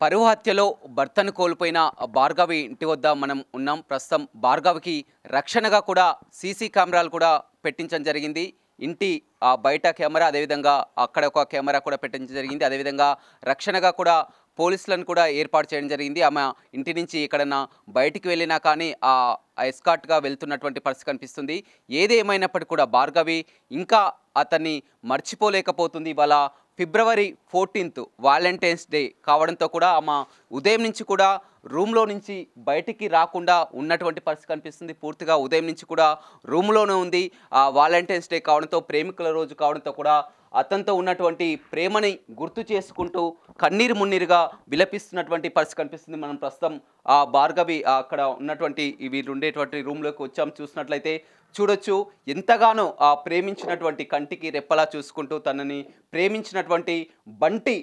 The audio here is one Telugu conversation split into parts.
పరువు హత్యలో భర్తను కోల్పోయిన భార్గవి ఇంటి వద్ద మనం ఉన్నాం. ప్రస్తుతం భార్గవికి రక్షణగా కూడా సీసీ కెమెరాలు కూడా పెట్టించడం జరిగింది. ఇంటి బయట కెమెరా, అదేవిధంగా అక్కడ ఒక కెమెరా కూడా పెట్టించడం జరిగింది. అదేవిధంగా రక్షణగా కూడా పోలీసులను కూడా ఏర్పాటు చేయడం జరిగింది. ఆమె ఇంటి నుంచి ఎక్కడన్నా బయటికి వెళ్ళినా కానీ ఎస్కార్ట్గా వెళ్తున్నటువంటి పరిస్థితి కనిపిస్తుంది. ఏది ఏమైనప్పటికీ కూడా భార్గవి ఇంకా అతన్ని మర్చిపోలేకపోతుంది. ఇవాళ ఫిబ్రవరి 14 వాలంటైన్స్ డే కావడంతో కూడా ఆమె ఉదయం నుంచి కూడా రూమ్లో నుంచి బయటికి రాకుండా ఉన్నటువంటి పరిస్థితి కనిపిస్తుంది. పూర్తిగా ఉదయం నుంచి కూడా రూమ్లోనే ఉంది. వాలంటైన్స్ డే కావడంతో, ప్రేమికుల రోజు కావడంతో కూడా అతనితో ఉన్నటువంటి ప్రేమని గుర్తు చేసుకుంటూ కన్నీరు మున్నీరుగా విలపిస్తున్నటువంటి పరిస్థితి కనిపిస్తుంది. మనం ప్రస్తుతం భార్గవి అక్కడ ఉన్నటువంటి వీళ్ళు ఉండేటువంటి రూమ్లోకి వచ్చాం. చూసినట్లయితే చూడొచ్చు, ఎంతగానో ప్రేమించినటువంటి, కంటికి రెప్పలా చూసుకుంటూ తనని ప్రేమించినటువంటి బంటి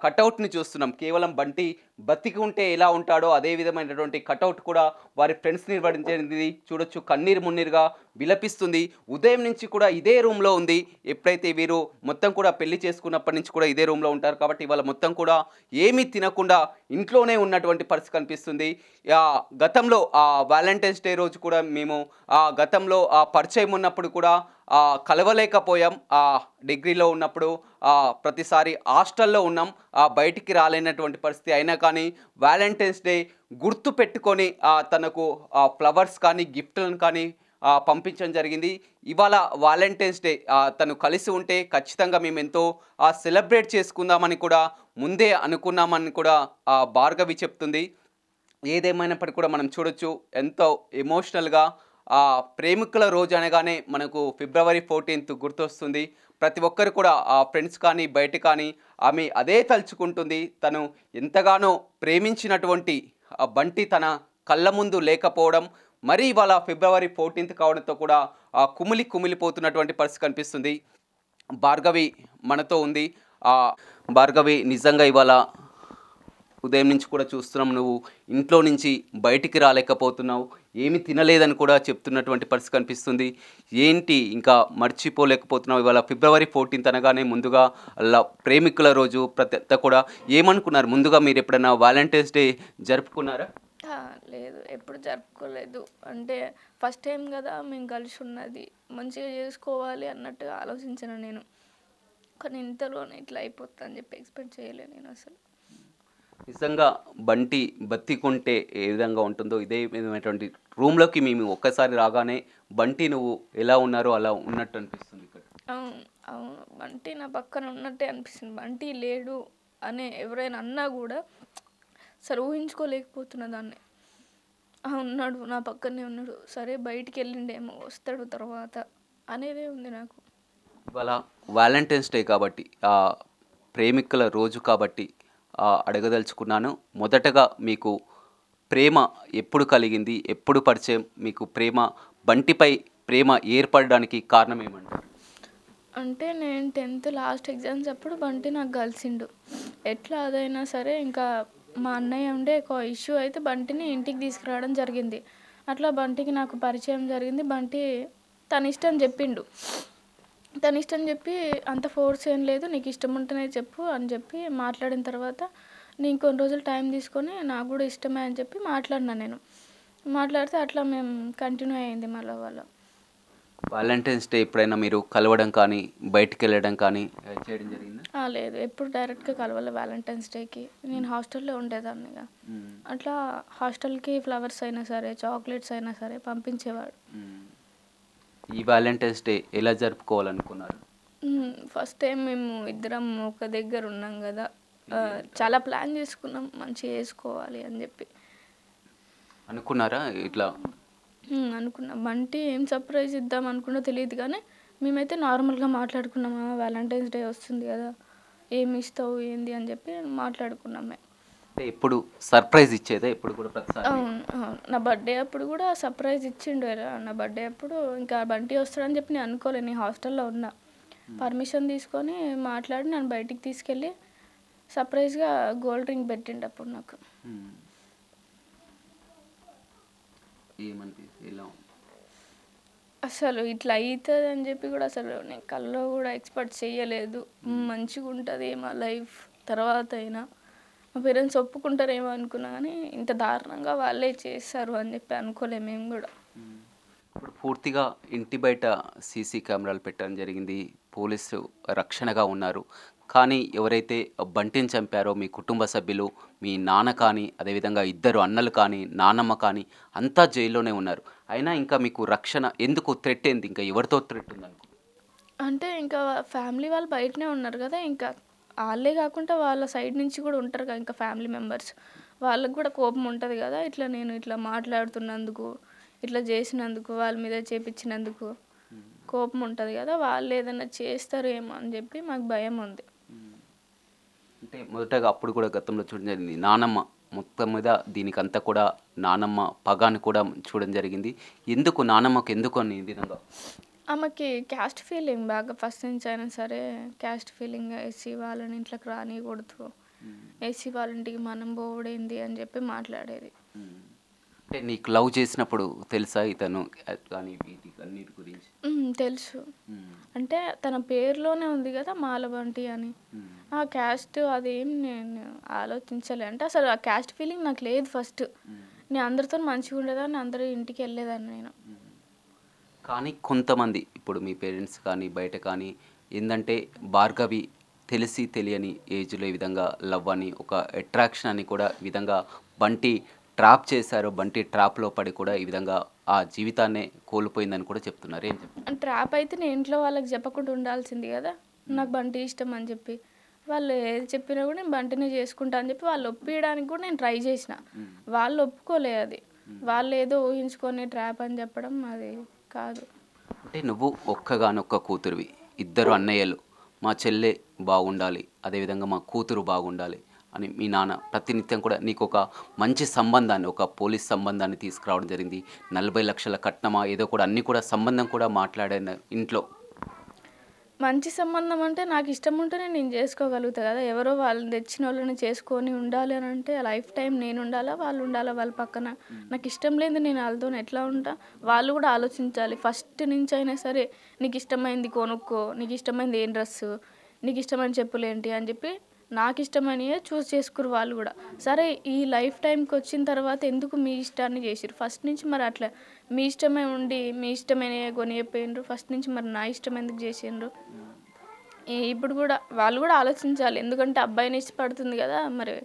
కటౌట్ని చూస్తున్నాం. కేవలం బంటి బతికి ఉంటే ఎలా ఉంటాడో అదే విధమైనటువంటి కటౌట్ కూడా వారి ఫ్రెండ్స్ నిర్వహించింది. చూడొచ్చు, కన్నీరు మున్నీరుగా విలపిస్తుంది. ఉదయం నుంచి కూడా ఇదే రూమ్లో ఉంది. ఎప్పుడైతే వీరు మొత్తం కూడా పెళ్లి చేసుకున్నప్పటి నుంచి కూడా ఇదే రూమ్లో ఉంటారు కాబట్టి ఇవాళ మొత్తం కూడా ఏమీ తినకుండా ఇంట్లోనే ఉన్నటువంటి పరిస్థితి కనిపిస్తుంది. గతంలో వాలంటైన్స్ డే రోజు కూడా మేము గతంలో పరిచయం ఉన్నప్పుడు కూడా కలవలేకపోయాం. డిగ్రీలో ఉన్నప్పుడు ప్రతిసారి హాస్టల్లో ఉన్నాం, బయటికి రాలేనటువంటి పరిస్థితి. అయినా కానీ వాలంటైన్స్ డే గుర్తు పెట్టుకొని తనకు ఫ్లవర్స్ కానీ గిఫ్ట్లను కానీ పంపించడం జరిగింది. ఇవాళ వాలంటైన్స్ డే తను కలిసి ఉంటే ఖచ్చితంగా మేము ఎంతో సెలబ్రేట్ చేసుకుందామని కూడా ముందే అనుకున్నామని కూడా భార్గవి చెప్తుంది. ఏదేమైనప్పటికీ కూడా మనం చూడొచ్చు, ఎంతో ఎమోషనల్గా ప్రేమికుల రోజు అనగానే మనకు ఫిబ్రవరి 14 గుర్తొస్తుంది. ప్రతి ఒక్కరు కూడా ఫ్రెండ్స్ కానీ బయట కానీ ఆమె అదే తలుచుకుంటుంది. తను ఎంతగానో ప్రేమించినటువంటి బంటి తన కళ్ళ ముందు లేకపోవడం, మరి ఇవాళ ఫిబ్రవరి 14 కావడంతో కూడా కుమిలిపోతున్నటువంటి పరిస్థితి కనిపిస్తుంది. భార్గవి మనతో ఉంది. భార్గవి, నిజంగా ఇవాళ ఉదయం నుంచి కూడా చూస్తున్నాం, నువ్వు ఇంట్లో నుంచి బయటికి రాలేకపోతున్నావు, ఏమి తినలేదని కూడా చెప్తున్నటువంటి పరిస్థితి కనిపిస్తుంది. ఏంటి ఇంకా మర్చిపోలేకపోతున్నావు? ఇవాళ ఫిబ్రవరి 14 అనగానే ముందుగా ప్రేమికుల రోజు, ప్రతి కూడా ఏమనుకున్నారు? ముందుగా మీరు ఎప్పుడైనా వాలంటైన్స్ డే జరుపుకున్నారా? లేదు, ఎప్పుడు జరుపుకోలేదు. అంటే ఫస్ట్ టైం కదా మేము కలిసి ఉన్నది, మంచిగా చేసుకోవాలి అన్నట్టుగా ఆలోచించాను నేను. కానీ ఇంతలోనే ఇట్లా అయిపోతా అని చెప్పి ఎక్స్పెక్ట్ చేయలేదు నేను అసలు. నిజంగా బంటి బతికుంటే ఏ విధంగా ఉంటుందో ఇదే విధమైనటువంటి రూమ్లోకి మేము ఒక్కసారి రాగానే బంటి నువ్వు ఎలా ఉన్నారో అలా ఉన్నట్టు అనిపిస్తుంది ఇక్కడ. అవును అవును, బంటి నా పక్కన ఉన్నట్టే అనిపిస్తుంది. బంటి లేడు అనే ఎవరైనా అన్నా కూడా సరే ఊహించుకోలేకపోతున్నా దాన్ని. ఉన్నాడు, నా పక్కనే ఉన్నాడు, సరే బయటికి వెళ్ళిండేమో, వస్తాడు తర్వాత అనేదే ఉంది నాకు. ఇవాళ వాలంటైన్స్ డే కాబట్టి, ప్రేమికుల రోజు కాబట్టి అడగదలుచుకున్నాను. మొదటగా మీకు ప్రేమ ఎప్పుడు కలిగింది? ఎప్పుడు పరిచయం? మీకు బంటిపై ప్రేమ ఏర్పడడానికి కారణం ఏమంటారు? అంటే నేను 10th లాస్ట్ ఎగ్జామ్స్ అప్పుడు బంటి నాకు కలిసిండు. ఎట్లా అదైనా సరే ఇంకా మా అన్నయ్య ఉండే ఒక ఇష్యూ అయితే బంటిని ఇంటికి తీసుకురావడం జరిగింది. అట్లా బంటికి నాకు పరిచయం జరిగింది. బంటి తన ఇష్టం చెప్పిండు. తన ఇష్టం చెప్పి అంత ఫోర్స్ ఏం లేదు, నీకు ఇష్టం ఉంటేనే చెప్పు అని చెప్పి మాట్లాడిన తర్వాత నేను కొన్ని రోజులు టైం తీసుకొని నాకు కూడా ఇష్టమే అని చెప్పి మాట్లాడినా. నేను మాట్లాడితే అట్లా మేము కంటిన్యూ అయ్యింది మళ్ళీ వాళ్ళ. వాలంటైన్స్ డే ఎప్పుడైనా మీరు కలవడం కానీ బయటికి వెళ్ళడం కానీ చేయడం జరిగిందా? లేదు, ఎప్పుడు డైరెక్ట్గా కలవాలి. వాలంటైన్స్ డేకి నేను హాస్టల్లో ఉండేదాన్ని. అట్లా హాస్టల్కి ఫ్లవర్స్ అయినా సరే, చాక్లెట్స్ అయినా సరే పంపించేవాడు. ఈ వాలంటైన్స్ డే ఎలా జరుపుకోవాలనుకున్నారు? ఫస్ట్ టైం మేము ఇద్దరం ఒక దగ్గర ఉన్నాం కదా, చాలా ప్లాన్ చేసుకున్నాం మంచిగా చేసుకోవాలి అని చెప్పి. అనుకున్నారా ఇట్లా? అనుకున్నాం. బంటి ఏం సర్ప్రైజ్ ఇద్దాం అనుకున్నా తెలియదు కానీ మేమైతే నార్మల్గా మాట్లాడుకున్నాం. వాలంటైన్స్ డే వస్తుంది కదా, ఏమి ఇస్తావు ఏంది అని చెప్పి మాట్లాడుకున్నాం మేము. ఎప్పుడు సర్ప్రైజ్ ఇచ్చేదా? ఎప్పుడు కూడా ప్రతిసారి? అవును అవును, నా బర్త్డే అప్పుడు కూడా సర్ప్రైజ్ ఇచ్చిండు. నా బర్త్డే అప్పుడు ఇంకా బంటి వస్తాడని చెప్పి నేను అనుకోలేదు. నేను హాస్టల్లో ఉన్నా, పర్మిషన్ తీసుకొని మాట్లాడి నన్ను బయటికి తీసుకెళ్ళి సర్ప్రైజ్గా గోల్డ్ రింగ్ పెట్టిండు అప్పుడు నాకు. అసలు ఇట్లా అవుతుంది అని చెప్పి కూడా అసలు నేను కల్లో కూడా ఎక్స్పెక్ట్ చేయలేదు. మంచిగా ఉంటుంది మా లైఫ్ తర్వాత అయినా మా పేరెంట్స్ ఒప్పుకుంటారేమో అనుకున్నా కానీ ఇంత దారుణంగా వాళ్ళే చేస్తారు అని చెప్పి అనుకోలేము మేము కూడా. ఇప్పుడు పూర్తిగా ఇంటి బయట సీసీ కెమెరాలు పెట్టడం జరిగింది. పోలీసు రక్షణగా ఉన్నారు. కానీ ఎవరైతే బంటిని చంపారో మీ కుటుంబ సభ్యులు, మీ నాన్న కానీ, అదేవిధంగా ఇద్దరు అన్నలు కానీ, నానమ్మ కానీ అంతా జైల్లోనే ఉన్నారు. అయినా ఇంకా మీకు రక్షణ ఎందుకు? థ్రెట్ ఏంది? ఇంకా ఎవరితో థ్రెట్ ఉందనుకో? అంటే ఇంకా ఫ్యామిలీ వాళ్ళు బయటనే ఉన్నారు కదా, ఇంకా వాళ్ళే కాకుండా వాళ్ళ సైడ్ నుంచి కూడా ఉంటారు కదా ఇంకా ఫ్యామిలీ మెంబర్స్. వాళ్ళకి కూడా కోపం ఉంటుంది కదా, ఇట్లా నేను ఇట్లా మాట్లాడుతున్నందుకు, ఇట్లా చేసినందుకు, వాళ్ళ మీద చేపించినందుకు కోపం ఉంటుంది కదా, వాళ్ళు ఏదైనా చేస్తారేమో అని చెప్పి మాకు భయం ఉంది. అంటే మొదటగా అప్పుడు కూడా గతంలో చూడడం జరిగింది. నానమ్మ మొత్తం మీద దీనికంతా కూడా నానమ్మ పగాని కూడా చూడడం జరిగింది. ఎందుకు నానమ్మకు ఎందుకు అని ఈ విధంగా? ఆమెకి క్యాస్ట్ ఫీలింగ్ బాగా ఫస్ట్ నుంచి అయినా సరే, క్యాస్ట్ ఫీలింగ్ ఎస్సీ వాళ్ళని ఇంట్లోకి రానికూడదు, ఎస్సీ వాళ్ళ ఇంటికి మనం పోవడేంది అని చెప్పి మాట్లాడేది. అంటే నీకు లవ్ చేసినప్పుడు తెలుసా ఇతను కానీ వీటి అన్నిటి గురించి? తెలుసు. అంటే తన పేరులోనే ఉంది కదా మాలబంటి అని. ఆ క్యాస్ట్ అదేం నేను ఆలోచించలే. అంటే అసలు ఆ క్యాస్ట్ ఫీలింగ్ నాకు లేదు ఫస్ట్. నేను అందరితో మంచిగా ఉండేదాన్ని, అందరి ఇంటికి వెళ్ళేదాన్ని నేను. కానీ కొంతమంది ఇప్పుడు మీ పేరెంట్స్ కానీ బయట కానీ ఏంటంటే భార్గవి తెలిసి తెలియని ఏజ్లో ఈ విధంగా లవ్ అని ఒక అట్రాక్షన్ అని కూడా ఈ విధంగా బంటి ట్రాప్ చేశారు. బంటి ట్రాప్లో పడి కూడా ఈ విధంగా ఆ జీవితాన్నే కోల్పోయిందని కూడా చెప్తున్నారు. ఏం చెప్తున్నారు? ట్రాప్ అయితే నేను ఇంట్లో వాళ్ళకి చెప్పకుండా ఉండాల్సింది కదా, నాకు బంటి ఇష్టం అని చెప్పి. వాళ్ళు ఏది చెప్పినా కూడా నేను బంటినే చేసుకుంటా అని చెప్పి వాళ్ళు ఒప్పించడానికి కూడా నేను ట్రై చేసిన. వాళ్ళు ఒప్పుకోలే అది. వాళ్ళు ఏదో ఊహించుకొని ట్రాప్ అని చెప్పడం అది కాదు. అంటే నువ్వు ఒక్కగానొక్క కూతురువి, ఇద్దరు అన్నయ్యలు, మా చెల్లె బాగుండాలి, అదేవిధంగా మా కూతురు బాగుండాలి అని మీ నాన్న ప్రతినిత్యం కూడా నీకు ఒక మంచి సంబంధాన్ని, ఒక పోలీస్ సంబంధాన్ని తీసుకురావడం జరిగింది. 40 లక్షల కట్నమా ఏదో కూడా అన్నీ కూడా సంబంధం కూడా మాట్లాడిన ఇంట్లో. మంచి సంబంధం అంటే నాకు ఇష్టం ఉంటేనే నేను చేసుకోగలుగుతా కదా, ఎవరో వాళ్ళని తెచ్చిన వాళ్ళని చేసుకొని ఉండాలి అని అంటే లైఫ్ టైం నేను ఉండాలా, వాళ్ళు ఉండాలా వాళ్ళ పక్కన. నాకు ఇష్టం లేదు నేను వాళ్ళతో ఎట్లా ఉంటా? వాళ్ళు కూడా ఆలోచించాలి ఫస్ట్ నుంచి అయినా సరే. నీకు ఇష్టమైంది కొనుక్కో, నీకు ఇష్టమైంది ఏం డ్రెస్సు, నీకు ఇష్టమైన చెప్పులు ఏంటి అని చెప్పి నాకు ఇష్టమైనవే చూస్ చేసుకురు వాళ్ళు కూడా. సరే ఈ లైఫ్ టైంకి వచ్చిన తర్వాత ఎందుకు మీ ఇష్టాన్ని చేసిరు ఫస్ట్ నుంచి? మరి అట్లా మీ ఇష్టమే ఉండి మీ ఇష్టమైనవే కొని చెప్పిండ్రు ఫస్ట్ నుంచి, మరి నా ఇష్టం ఎందుకు చేసిండ్రు? ఇప్పుడు కూడా వాళ్ళు కూడా ఆలోచించాలి. ఎందుకంటే అబ్బాయిని ఇష్టపడుతుంది కదా, మరి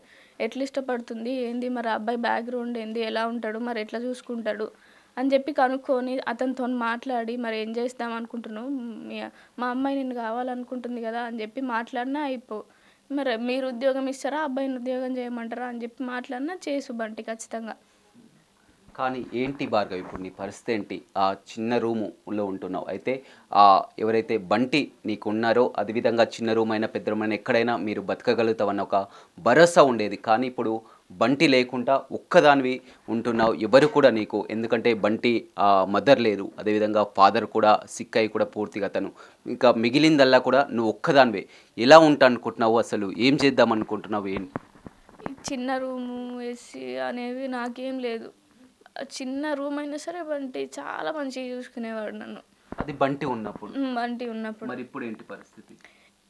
ఎట్లా ఇష్టపడుతుంది ఏంది, మరి అబ్బాయి బ్యాక్గ్రౌండ్ ఏంది, ఎలా ఉంటాడు, మరి ఎట్లా చూసుకుంటాడు అని చెప్పి కనుక్కొని అతనితో మాట్లాడి మరి ఏం చేస్తాం అనుకుంటున్నావు, మా అమ్మాయి నిన్ను కావాలనుకుంటుంది కదా అని చెప్పి మాట్లాడినా మరి మీరు ఉద్యోగం ఇస్తారా, అబ్బాయిని ఉద్యోగం చేయమంటారా అని చెప్పి మాట్లాడినా చేసు బంటి ఖచ్చితంగా. కానీ ఏంటి భార్గవి ఇప్పుడు నీ పరిస్థితి ఏంటి? ఆ చిన్న రూములో ఉంటున్నావు. అయితే ఎవరైతే బంటి నీకు ఉన్నారో అదేవిధంగా చిన్న రూమ్ అయినా పెద్ద రూమ్ అయినా ఎక్కడైనా మీరు బతకగలుగుతావన్న ఒక భరోసా ఉండేది. కానీ ఇప్పుడు బంటి లేకుండా ఒక్కదానివి ఉంటున్నావు. ఎవరు కూడా నీకు, ఎందుకంటే బంటి మదర్ లేదు, అదేవిధంగా ఫాదర్ కూడా సిక్ అయి కూడా పూర్తిగా తను, ఇంకా మిగిలిందల్లా కూడా నువ్వు ఒక్కదానివే. ఎలా ఉంటా అనుకుంటున్నావు? అసలు ఏం చేద్దాం అనుకుంటున్నావు? ఏం చిన్న రూము ఏసీ అనేవి నాకేం లేదు. చిన్న రూమ్ అయినా సరే బంటి చాలా మంచిగా చూసుకునేవాడు నన్ను. అది బంటి ఉన్నప్పుడు. బంటి ఉన్నప్పుడు. మరి ఇప్పుడు ఏంటి పరిస్థితి?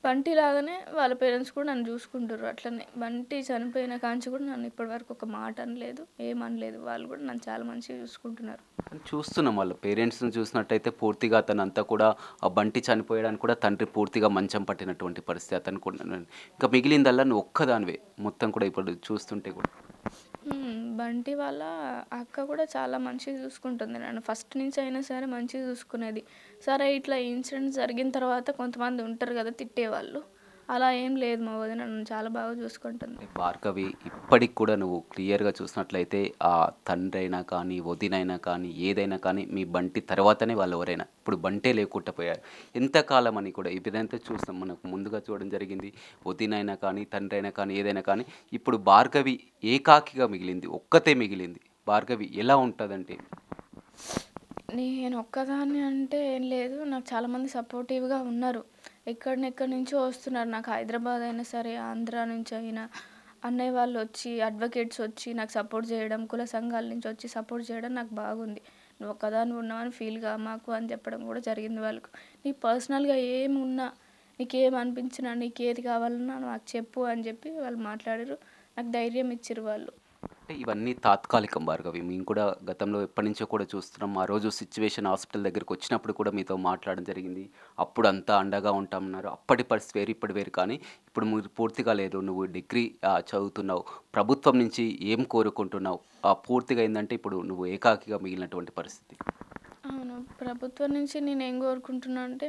బంటి లాగానే వాళ్ళ పేరెంట్స్ కూడా నన్ను చూసుకుంటారు అట్లనే. బంటి చనిపోయిన కాంచి కూడా నన్ను ఇప్పటివరకు ఒక మాట అనలేదు, ఏమనలేదు. వాళ్ళు కూడా నన్ను చాలా మంచిగా చూసుకుంటున్నారు. చూస్తున్నాం వాళ్ళ పేరెంట్స్ని చూసినట్టయితే పూర్తిగా అతను అంతా కూడా ఆ బంటి చనిపోయడానికి కూడా తండ్రి పూర్తిగా మంచం పట్టినటువంటి పరిస్థితి అతను కూడా. ఇంకా మిగిలిందల్లా నువ్వు ఒక్కదానివే మొత్తం కూడా ఇప్పుడు చూస్తుంటే కూడా. బంటి వాళ్ళ అక్క కూడా చాలా మంచిగా చూసుకుంటుంది నన్ను. ఫస్ట్ నుంచి అయినా సరే మంచిగా చూసుకునేది. సరే ఇట్లా ఇన్సిడెంట్ జరిగిన తర్వాత కొంతమంది ఉంటారు కదా తిట్టేవాళ్ళు, అలా ఏం లేదు. మా వదిన నన్ను చాలా బాగా చూసుకుంటుంది. భార్గవి ఇప్పటికి కూడా నువ్వు క్లియర్గా చూసినట్లయితే ఆ తండ్రి అయినా కానీ వదినైనా కానీ ఏదైనా కానీ మీ బంటి తర్వాతనే వాళ్ళు ఎవరైనా. ఇప్పుడు బంటే లేకుండా పోయారు. ఎంతకాలం అని కూడా ఈ విధంగా చూస్తాం, మనకు ముందుగా చూడడం జరిగింది. వదినైనా కానీ తండ్రి అయినా కానీ ఏదైనా కానీ ఇప్పుడు భార్గవి ఏకాకిగా మిగిలింది, ఒక్కతే మిగిలింది. భార్గవి ఎలా ఉంటుందంటే? నేను ఒక్కదాన్ని అంటే ఏం లేదు, నాకు చాలామంది సపోర్టివ్గా ఉన్నారు. ఎక్కడి నుంచో వస్తున్నారు. నాకు హైదరాబాద్ అయినా సరే, ఆంధ్ర నుంచి అయినా అన్నయ్య వాళ్ళు వచ్చి, అడ్వకేట్స్ వచ్చి నాకు సపోర్ట్ చేయడం, కుల సంఘాల నుంచి వచ్చి సపోర్ట్ చేయడం నాకు బాగుంది. నువ్వు ఒక్కదాన్ని ఉన్నావని ఫీల్గా మాకు అని చెప్పడం కూడా జరిగింది వాళ్ళకు. నీకు పర్సనల్గా ఏమున్నా, నీకేం అనిపించినా, నీకు ఏది కావాలన్నా నాకు చెప్పు అని చెప్పి వాళ్ళు మాట్లాడారు. నాకు ధైర్యం ఇచ్చిర్రు వాళ్ళు. అంటే ఇవన్నీ తాత్కాలికం భార్గవి. మేము కూడా గతంలో ఎప్పటినుంచో కూడా చూస్తున్నాం. ఆ రోజు సిట్యుయేషన్ హాస్పిటల్ దగ్గరికి వచ్చినప్పుడు కూడా మీతో మాట్లాడడం జరిగింది. అప్పుడు అంతా అండగా ఉంటామన్నారు. అప్పటి పరిస్థితి వేరు, ఇప్పటి వేరు. కానీ ఇప్పుడు మీరు పూర్తిగా లేదు. నువ్వు డిగ్రీ చదువుతున్నావు. ప్రభుత్వం నుంచి ఏం కోరుకుంటున్నావు? పూర్తిగా ఏందంటే ఇప్పుడు నువ్వు ఏకాకిగా మిగిలినటువంటి పరిస్థితి. అవును. ప్రభుత్వం నుంచి నేనేం కోరుకుంటున్నా అంటే,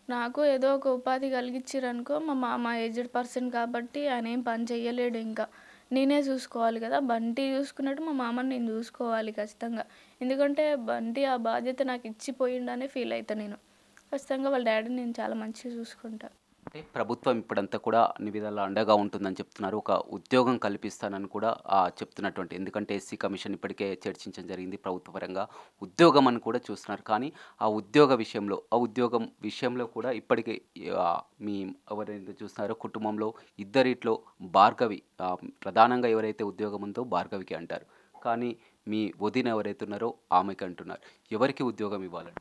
నాకు ఏదో ఒక ఉపాధి కలిగిచ్చిరనుకో, మా మామ ఏజ్డ్ పర్సన్ కాబట్టి ఆయన ఏం పని చెయ్యలేడు ఇంకా. నేనే చూసుకోవాలి కదా! బంటి చూసుకున్నట్టు మా మామని నేను చూసుకోవాలి ఖచ్చితంగా. ఎందుకంటే బంటి ఆ బాధ్యత నాకు ఇచ్చిపోయిండనే ఫీల్ అయితా నేను. ఖచ్చితంగా వాళ్ళ డ్యాడీని నేను చాలా మంచిగా చూసుకుంటా. అంటే ప్రభుత్వం ఇప్పుడంతా కూడా అన్ని విధాలా అండగా ఉంటుందని చెప్తున్నారు. ఒక ఉద్యోగం కల్పిస్తానని కూడా చెప్తున్నటువంటి ఎందుకంటే ఎస్సీ కమిషన్ ఇప్పటికే చర్చించడం జరిగింది ప్రభుత్వ పరంగా. ఉద్యోగం అని కూడా చూస్తున్నారు. కానీ ఆ ఉద్యోగం విషయంలో కూడా ఇప్పటికే మీ ఎవరైతే చూస్తున్నారో కుటుంబంలో ఇద్దరిట్లో భార్గవి ప్రధానంగా ఎవరైతే ఉద్యోగం ఉందో భార్గవికి అంటారు. కానీ మీ వదిన ఎవరైతే ఉన్నారో ఆమెకి అంటున్నారు. ఎవరికి ఉద్యోగం ఇవ్వాలని?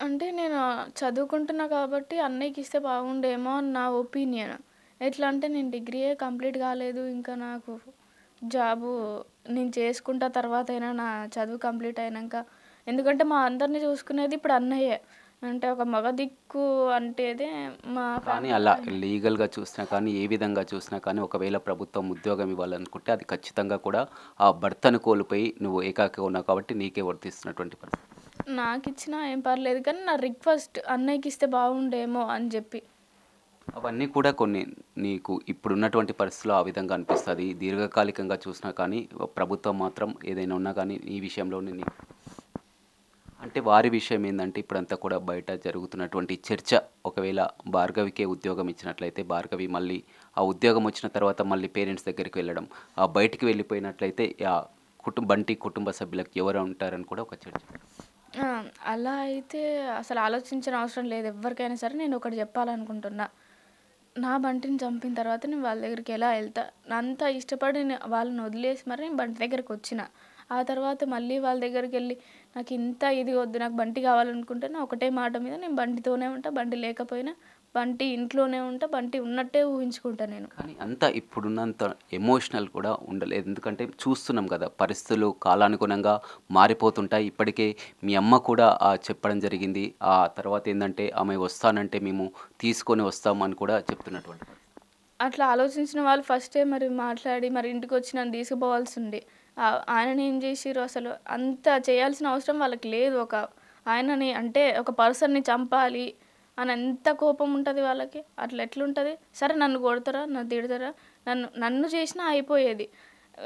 అంటే నేను చదువుకుంటున్నా కాబట్టి అన్నయ్యకిస్తే బాగుండేమో అని నా ఒపీనియన్. ఎట్లా అంటే నేను డిగ్రీయే కంప్లీట్ కాలేదు. ఇంకా నాకు జాబు నేను చేసుకుంటా తర్వాతైనా నా చదువు కంప్లీట్ అయినంక. ఎందుకంటే మా అందరిని చూసుకునేది ఇప్పుడు అన్నయ్యే. అంటే ఒక మగ దిక్కు అంటేదే మా కానీ అలా ఫ్యామిలీలో ఆయన. లీగల్‌గా చూసినా కానీ, ఏ విధంగా చూసినా కానీ, ఒకవేళ ప్రభుత్వం ఉద్యోగం ఇవ్వాలనుకుంటే అది ఖచ్చితంగా కూడా ఆ భర్తను కోల్పోయి నువ్వు ఏకాకిగా ఉన్నావు కాబట్టి నీకే వర్తిస్తున్నటువంటి పరిస్థితి. నాకిచ్చినా ఏం పర్లేదు కానీ నా రిక్వెస్ట్ అన్నయ్యకిస్తే బాగుండేమో అని చెప్పి. అవన్నీ కూడా కొన్ని నీకు ఇప్పుడున్నటువంటి పరిస్థితిలో ఆ విధంగా అనిపిస్తది. దీర్ఘకాలికంగా చూసినా కానీ ప్రభుత్వం మాత్రం ఏదైనా ఉన్నా కానీ ఈ విషయంలోనే అంటే వారి విషయం ఏందంటే ఇప్పుడంతా కూడా బయట జరుగుతున్నటువంటి చర్చ ఒకవేళ భార్గవికే ఉద్యోగం ఇచ్చినట్లయితే భార్గవి మళ్ళీ ఆ ఉద్యోగం వచ్చిన తర్వాత మళ్ళీ పేరెంట్స్ దగ్గరికి వెళ్ళడం, బయటికి వెళ్ళిపోయినట్లయితే బంటి కుటుంబ సభ్యులకు ఎవరు ఉంటారని కూడా ఒక చర్చ. ఆ! అలా అయితే అసలు ఆలోచించిన అవసరం లేదు ఎవ్వరికైనా సరే. నేను ఒకటి చెప్పాలనుకుంటున్నా. నా బంటిని చంపిన తర్వాత నేను వాళ్ళ దగ్గరికి ఎలా ఎళ్తా? అంత ఇష్టపడి వాళ్ళని వదిలేసి మరి నేను బంటి దగ్గరకొచ్చిన. ఆ తర్వాత మళ్ళీ వాళ్ళ దగ్గరికెళ్ళి నాకింత ఇది వద్దు, నాకు బంటి కావాలనుకుంటే నా ఒకటే మాట మీద నేను బంటితోనే ఉంటా. బంటి లేకపోయినా బంటి ఇంట్లోనే ఉంటా. బంటి ఉన్నట్టే ఊహించుకుంటా నేను. కానీ అంత ఇప్పుడున్నంత ఎమోషనల్ కూడా ఉండలేదు. ఎందుకంటే చూస్తున్నాం కదా! పరిస్థితులు కాలానుగుణంగా మారిపోతుంటాయి. ఇప్పటికే మీ అమ్మ కూడా చెప్పడం జరిగింది. ఆ తర్వాత ఏందంటే ఆమె వస్తానంటే మేము తీసుకొని వస్తాం అని కూడా చెప్తున్నటువంటి పరిస్థితి. అట్లా ఆలోచించిన వాళ్ళు ఫస్టే మరి మాట్లాడి మరి ఇంటికొచ్చి నన్ను తీసుకుపోవాల్సుండే. ఆయనని ఏం చేసిర్రు అసలు? అంత చేయాల్సిన అవసరం వాళ్ళకి లేదు. ఆయనని అంటే ఒక పర్సన్‌ని చంపాలి అని ఎంత కోపం ఉంటది వాళ్ళకి. అట్లా ఎట్లుంటది? సరే నన్ను కొడతారా? నన్ను తిడతారా? నన్ను చేసినా అయిపోయేది.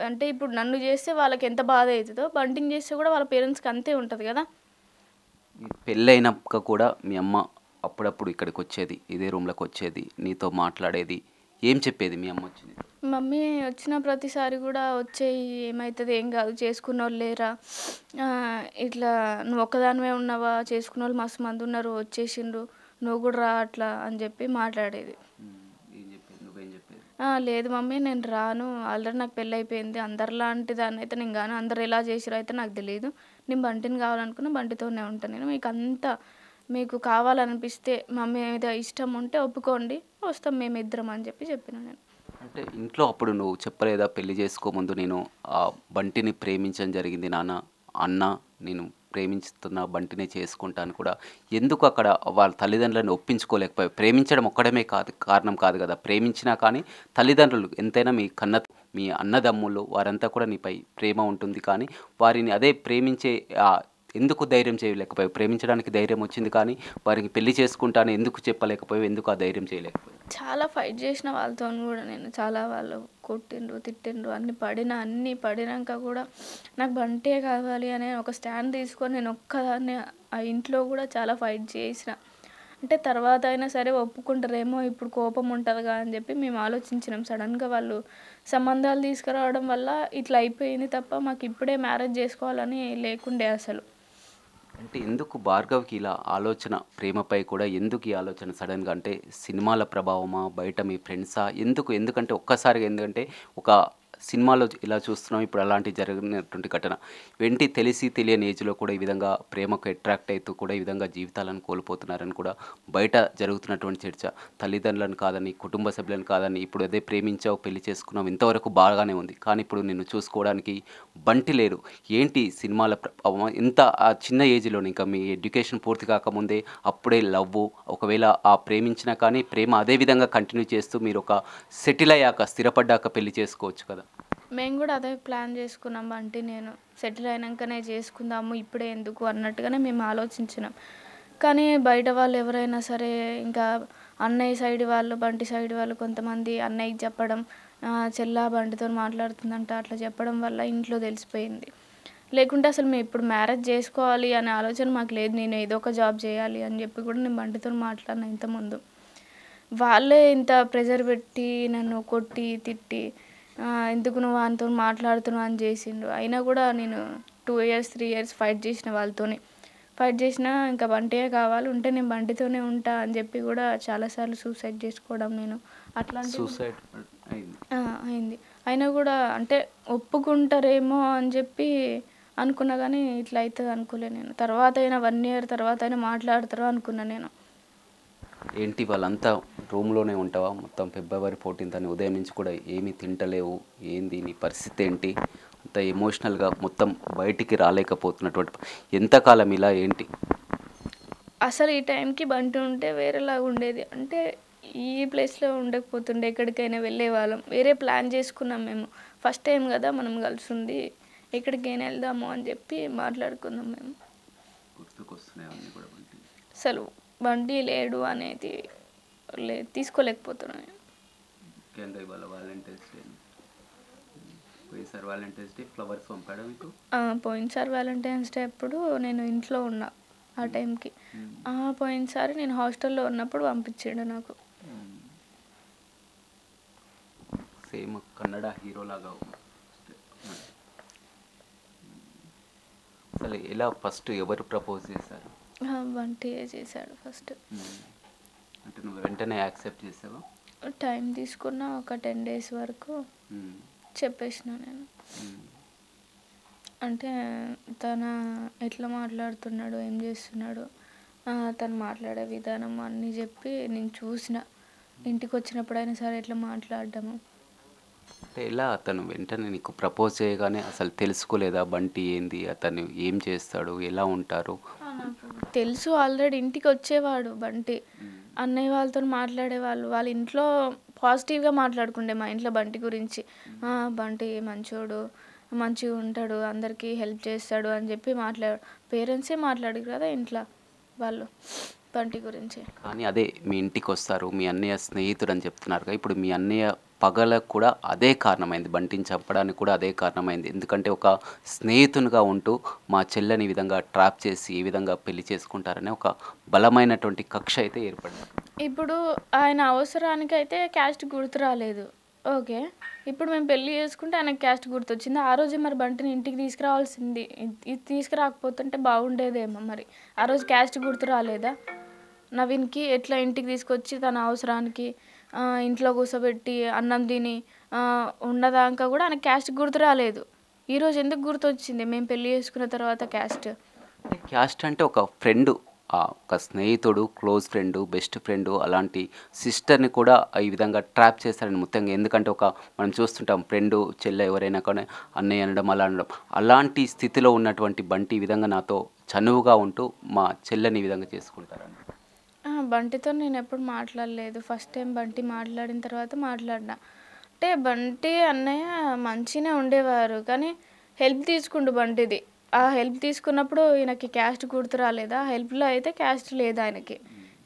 అంటే ఇప్పుడు నన్ను చేస్తే వాళ్ళకెంత బాధ అయితదో, బంటిని చేస్తే కూడా వాళ్ళ పేరెంట్స్‌కి అంతే ఉంటది కదా! పెళ్ళైనాక కూడా మీ అమ్మ అప్పుడప్పుడు ఇక్కడికొచ్చేది. ఇదే రూమ్‌లోకొచ్చేది. నీతో మాట్లాడేది. ఏం చెప్పేది మీ అమ్మ వచ్చి నీతో? మమ్మీ వచ్చిన ప్రతిసారి గూడా "వచ్చేయి ఏమైతది ఏం గాదు చేసుకున్నోళ్ళు లేరా? ఇట్లా నువ్వు ఒక్కదానివే ఉన్నావా? చేసుకున్నోళ్ళు మస్తు మందున్నారు వచ్చేసిండ్రు. నువ్వు గూడా రా అట్లా" అని జెప్పి మాట్లాడేది. ఏం చెప్పేది? నువ్వేం చెప్పేది? లేదు మమ్మీ నేను రాను. ఆల్రెడీ నాకు పెళ్ళైపోయింది. అందరిలాంటి దాన్నయితే నేను గాను. అందరూ ఎలా చేసిర్రో అయితే నాకు తెలీదు. నేను బంటిని కావాలనుకున్న బంటితోనే ఉంటా నేను. మీకు కావాలనిపిస్తే మమ్మీ మీద ఇష్టం ఉంటే ఒప్పుకోండి. వస్తాం మేమిద్దరం అని చెప్పిన నేను. అంటే ఇంట్లో అప్పుడు నువ్వు చెప్పలేదా పెళ్లి చేసుకోముందు నేను బంటిని ప్రేమించడం జరిగింది నాన్న. అన్న నేను ప్రేమించుతున్న బంటినే చేసుకుంటాను కూడా. ఎందుకు అక్కడ వాళ్ళ తల్లిదండ్రులను ఒప్పించుకోలేకపోయావు? ప్రేమించడం ఒక్కడమే కారణం కాదు కదా! ప్రేమించినా కానీ తల్లిదండ్రులు ఎంతైనా మీ అన్నదమ్ములు వారంతా కూడా నీపై ప్రేమ ఉంటుంది. కానీ వారిని అదే ప్రేమించే ఎందుకు ధైర్యం చేయలేకపోయావు? ప్రేమించడానికి ధైర్యం వచ్చింది కానీ వారికి పెళ్లి చేసుకుంటాను ఎందుకు చెప్పలేకపోయావు? ఎందుకు ఆ ధైర్యం చేయలేకపోయావు? చాలా ఫైట్ చేసిన వాళ్ళతోని గూడా నేను. చాలా వాళ్ళు కొట్టిండ్రు, తిట్టిండ్రు. అన్నీ పడినంక గూడా నాకు బంటే కావాలి అనే ఒక స్టాండ్ తీసుకొని నేను ఒక్కదాన్నే ఆ ఇంట్లో గూడా చాలా ఫైట్ చేసిన. అంటే తర్వాత అయినా సరే ఒప్పుకుంటారేమో, ఇప్పుడు కోపం ఉంటదిగా అని చెప్పి మేము ఆలోచించినాం. సడన్‌గా వాళ్ళు సంబంధాలు తీసుకురావడం వల్ల ఇట్లా అయిపోయింది తప్ప మాకు ఇప్పుడే మ్యారేజ్ చేసుకోవాలని లేకుండే అసలు. అంటే ఎందుకు భార్గవ్‌కి ఇలా ఆలోచన ప్రేమపై కూడా ఎందుకు ఈ ఆలోచన సడెన్‌గా? అంటే సినిమాల ప్రభావమా? బయట మీ ఫ్రెండ్సా? ఎందుకంటే ఒక్కసారిగా ఎందుకంటే ఒక సినిమాలో ఇలా చూస్తున్నాం, ఇప్పుడు అలాంటి జరిగినటువంటి ఘటన. వెంటి తెలిసి తెలియని ఏజ్‌లో కూడా ఈ విధంగా ప్రేమకు అట్రాక్ట్ అయితూ కూడా ఈ విధంగా జీవితాలను కోల్పోతున్నారని కూడా బయట జరుగుతున్నటువంటి చర్చ. తల్లిదండ్రులను కాదని, కుటుంబ సభ్యులను కాదని, ఇప్పుడు అదే ప్రేమించావు, పెళ్లి చేసుకున్నావు, ఇంతవరకు బాగానే ఉంది. కానీ ఇప్పుడు నిన్ను చూసుకోవడానికి బంటి లేరు. ఏంటి సినిమాల ప్రభావం? ఇంత చిన్న ఏజ్‌లోనే, ఇంకా మీ ఎడ్యుకేషన్ పూర్తి కాకముందే అప్పుడే లవ్వు, ఒకవేళ ఆ ప్రేమించినా కానీ ప్రేమ అదే విధంగా కంటిన్యూ చేస్తూ మీరు ఒక సెటిల్ అయ్యాక, స్థిరపడ్డాక పెళ్లి చేసుకోవచ్చు కదా! మేము కూడా అదే ప్లాన్ చేసుకున్నాం బంటి నేను. సెటిల్ అయినాకనే చేసుకుందాము, ఇప్పుడే ఎందుకు అన్నట్టుగానే మేము ఆలోచించినాం. కానీ బయట వాళ్ళు ఎవరైనా సరే, ఇంకా అన్నయ్య సైడ్ వాళ్ళు, బంటి సైడ్ వాళ్ళు కొంతమంది అన్నయ్యకి చెప్పడం, చెల్లా బంటితో మాట్లాడుతుందంట అట్లా చెప్పడం వల్ల ఇంట్లో తెలిసిపోయింది. లేకుంటే అసలు మేము ఇప్పుడు మ్యారేజ్ చేసుకోవాలి అనే ఆలోచన మాకు లేదు. నేను ఏదో ఒక జాబ్ చేయాలి అని చెప్పి కూడా నేను బంటితో మాట్లాడినా ఇంతకుముందు. వాళ్ళే ఇంత ప్రెషర్ పెట్టి నన్ను కొట్టి, తిట్టి ఎందుకు నువ్వు వానితో మాట్లాడుతున్నావు అని చేసిండ్రు. అయినా కూడా నేను 2 ఇయర్స్, 3 ఇయర్స్ ఫైట్ చేసిన వాళ్ళతోని. ఫైట్ చేసినా ఇంకా బంటియే కావాలి, ఉంటే నేను బంటితోనే ఉంటా అని చెప్పి కూడా చాలాసార్లు సూసైడ్ చేసుకోవడం నేను అట్లాంటివి సూసైడ్ అయింది. అయింది. అయినా కూడా అంటే ఒప్పుకుంటారేమో అని చెప్పి అనుకున్నా కానీ ఇట్లా అవుతుంది అనుకోలే నేను. తర్వాత అయినా 1 ఇయర్ తర్వాత అయినా మాట్లాడతారు అనుకున్నా నేను. ఏంటి వాళ్ళంతా రూమ్‌లోనే ఉంటావా? మొత్తం ఫిబ్రవరి 14th అని ఉదయం నుంచి కూడా ఏమీ తింటలేవు. ఏంది నీ పరిస్థితి ఏంటి? అంత ఎమోషనల్‌గా మొత్తం బయటికి రాలేకపోతున్నటువంటి ఎంతకాలం ఇలా ఏంటి? అసలు ఈ టైంకి బంటి ఉంటే వేరేలాగా ఉండేది. అంటే ఈ ప్లేస్‌లో ఉండకపోతుండే, ఎక్కడికైనా వెళ్ళేవాళ్ళం. వేరే ప్లాన్ చేసుకున్నాం మేము. ఫస్ట్ టైం కదా మనం కలిసుంది, ఎక్కడికైనా వెళ్దాము అని చెప్పి మాట్లాడుకున్నాం మేము. గుర్తుకొస్తున్నాయి అన్నీ కూడా బంటి. అసలు బంటి లేడు అనేది తీసుకోలేకపోతున్నాను. ముఖ్యంగా ఇవాళ వాలంటైన్స్ డే. పోయినసారి వాలంటైన్స్ డే ఫ్లవర్స్ పంపాడా మీకు? పోయినసారి వాలంటైన్స్ డే అప్పుడు నేను ఇంట్లో ఉన్నా ఆ టైంకి. పోయినసారి నేను హాస్టల్లో ఉన్నప్పుడు పంపించిండు నాకు. సేమ్ కన్నడ హీరో లాగా. అసలు ఎలా ఫస్ట్ ఎవరు ప్రపోజ్ చేశారు? బంటియే చేశాడు ఫస్ట్. అంటే నువ్వు వెంటనే యాక్సెప్ట్ చేసావా? టైం తీసుకున్న ఒక 10 days వరకు చెప్పేసిన నేను. అంటే తన ఎట్లా మాట్లాడుతున్నాడు, ఏం చేస్తున్నాడు, తను మాట్లాడే విధానం అన్నీ చెప్పి నేను చూసిన. ఇంటికి వచ్చినప్పుడైనా సరే ఎట్లా మాట్లాడడము. అంటే ఎలా అతను వెంటనే నీకు ప్రపోజ్ చేయగానే అసలు తెలుసుకోలేదా బంటి ఏంది, అతను ఏం చేస్తాడు, ఎలా ఉంటారు? తెలుసు, ఆల్రెడీ ఇంటికి వచ్చేవాడు బంటి. అన్నయ్య వాళ్ళతో మాట్లాడేవాళ్ళు. వాళ్ళ ఇంట్లో పాజిటివ్గా మాట్లాడుకుండే మా ఇంట్లో బంటి గురించి. బంటి మంచోడు, మంచిగా ఉంటాడు, అందరికీ హెల్ప్ చేస్తాడు అని చెప్పి పేరెంట్సే మాట్లాడారు కదా ఇంట్లో వాళ్ళు బంటి గురించి. కానీ అదే మీ ఇంటికి వస్తారు, మీ అన్నయ్య స్నేహితుడు అని చెప్తున్నారు కదా, ఇప్పుడు మీ అన్నయ్య పగలకు కూడా అదే కారణమైంది, బంటిని చంపడానికి కూడా అదే కారణమైంది. ఎందుకంటే ఒక స్నేహితునిగా ఉంటూ మా చెల్లని ఈ విధంగా ట్రాప్ చేసి ఏ విధంగా పెళ్లి చేసుకుంటారనే ఒక బలమైనటువంటి కక్ష అయితే ఏర్పడింది. ఇప్పుడు ఆయన అవసరానికైతే క్యాస్ట్ గుర్తు రాలేదు, ఓకే. ఇప్పుడు మేము పెళ్ళి చేసుకుంటే ఆయనకు క్యాస్ట్ గుర్తొచ్చింది. ఆ రోజే మరి బంటిని ఇంటికి తీసుకురావాల్సింది, ఇది తీసుకురాకపోతుంటే బాగుండేదేమో. మరి ఆ రోజు క్యాస్ట్ గుర్తు రాలేదా నవీన్కి? ఎట్లా ఇంటికి తీసుకొచ్చి తన అవసరానికి ఇంట్లో కూర్చోబెట్టి అన్నం తిని ఉన్నదాకా కూడా ఆయనకు క్యాస్ట్ గుర్తు రాలేదు. ఈరోజు ఎందుకు గుర్తొచ్చింది మేము పెళ్ళి చేసుకున్న తర్వాత క్యాస్ట్? క్యాస్ట్ అంటే ఒక ఫ్రెండు, ఒక స్నేహితుడు, క్లోజ్ ఫ్రెండు, బెస్ట్ ఫ్రెండు, అలాంటి సిస్టర్ని కూడా ఈ విధంగా ట్రాప్ చేస్తారని మొత్తంగా. ఎందుకంటే మనం చూస్తుంటాం ఫ్రెండు చెల్లె ఎవరైనా కానీ అన్నయ్య అనడం, అలా అనడం, అలాంటి స్థితిలో ఉన్నటువంటి బంటి ఈ విధంగా నాతో చనువుగా ఉంటూ మా చెల్లెని ఈ విధంగా చేసుకుంటారని. బంటితో నేను ఎప్పుడు మాట్లాడలేదు. ఫస్ట్ టైం బంటి మాట్లాడిన తర్వాత మాట్లాడినా. అంటే బంటి అన్నయ్య మంచిగానే ఉండేవారు, కానీ హెల్ప్ తీసుకుండు బంటిది. ఆ హెల్ప్ తీసుకున్నప్పుడు ఈయనకి క్యాస్ట్ గుర్తు రాలేదా? హెల్ప్లో అయితే క్యాస్ట్ లేదు ఆయనకి.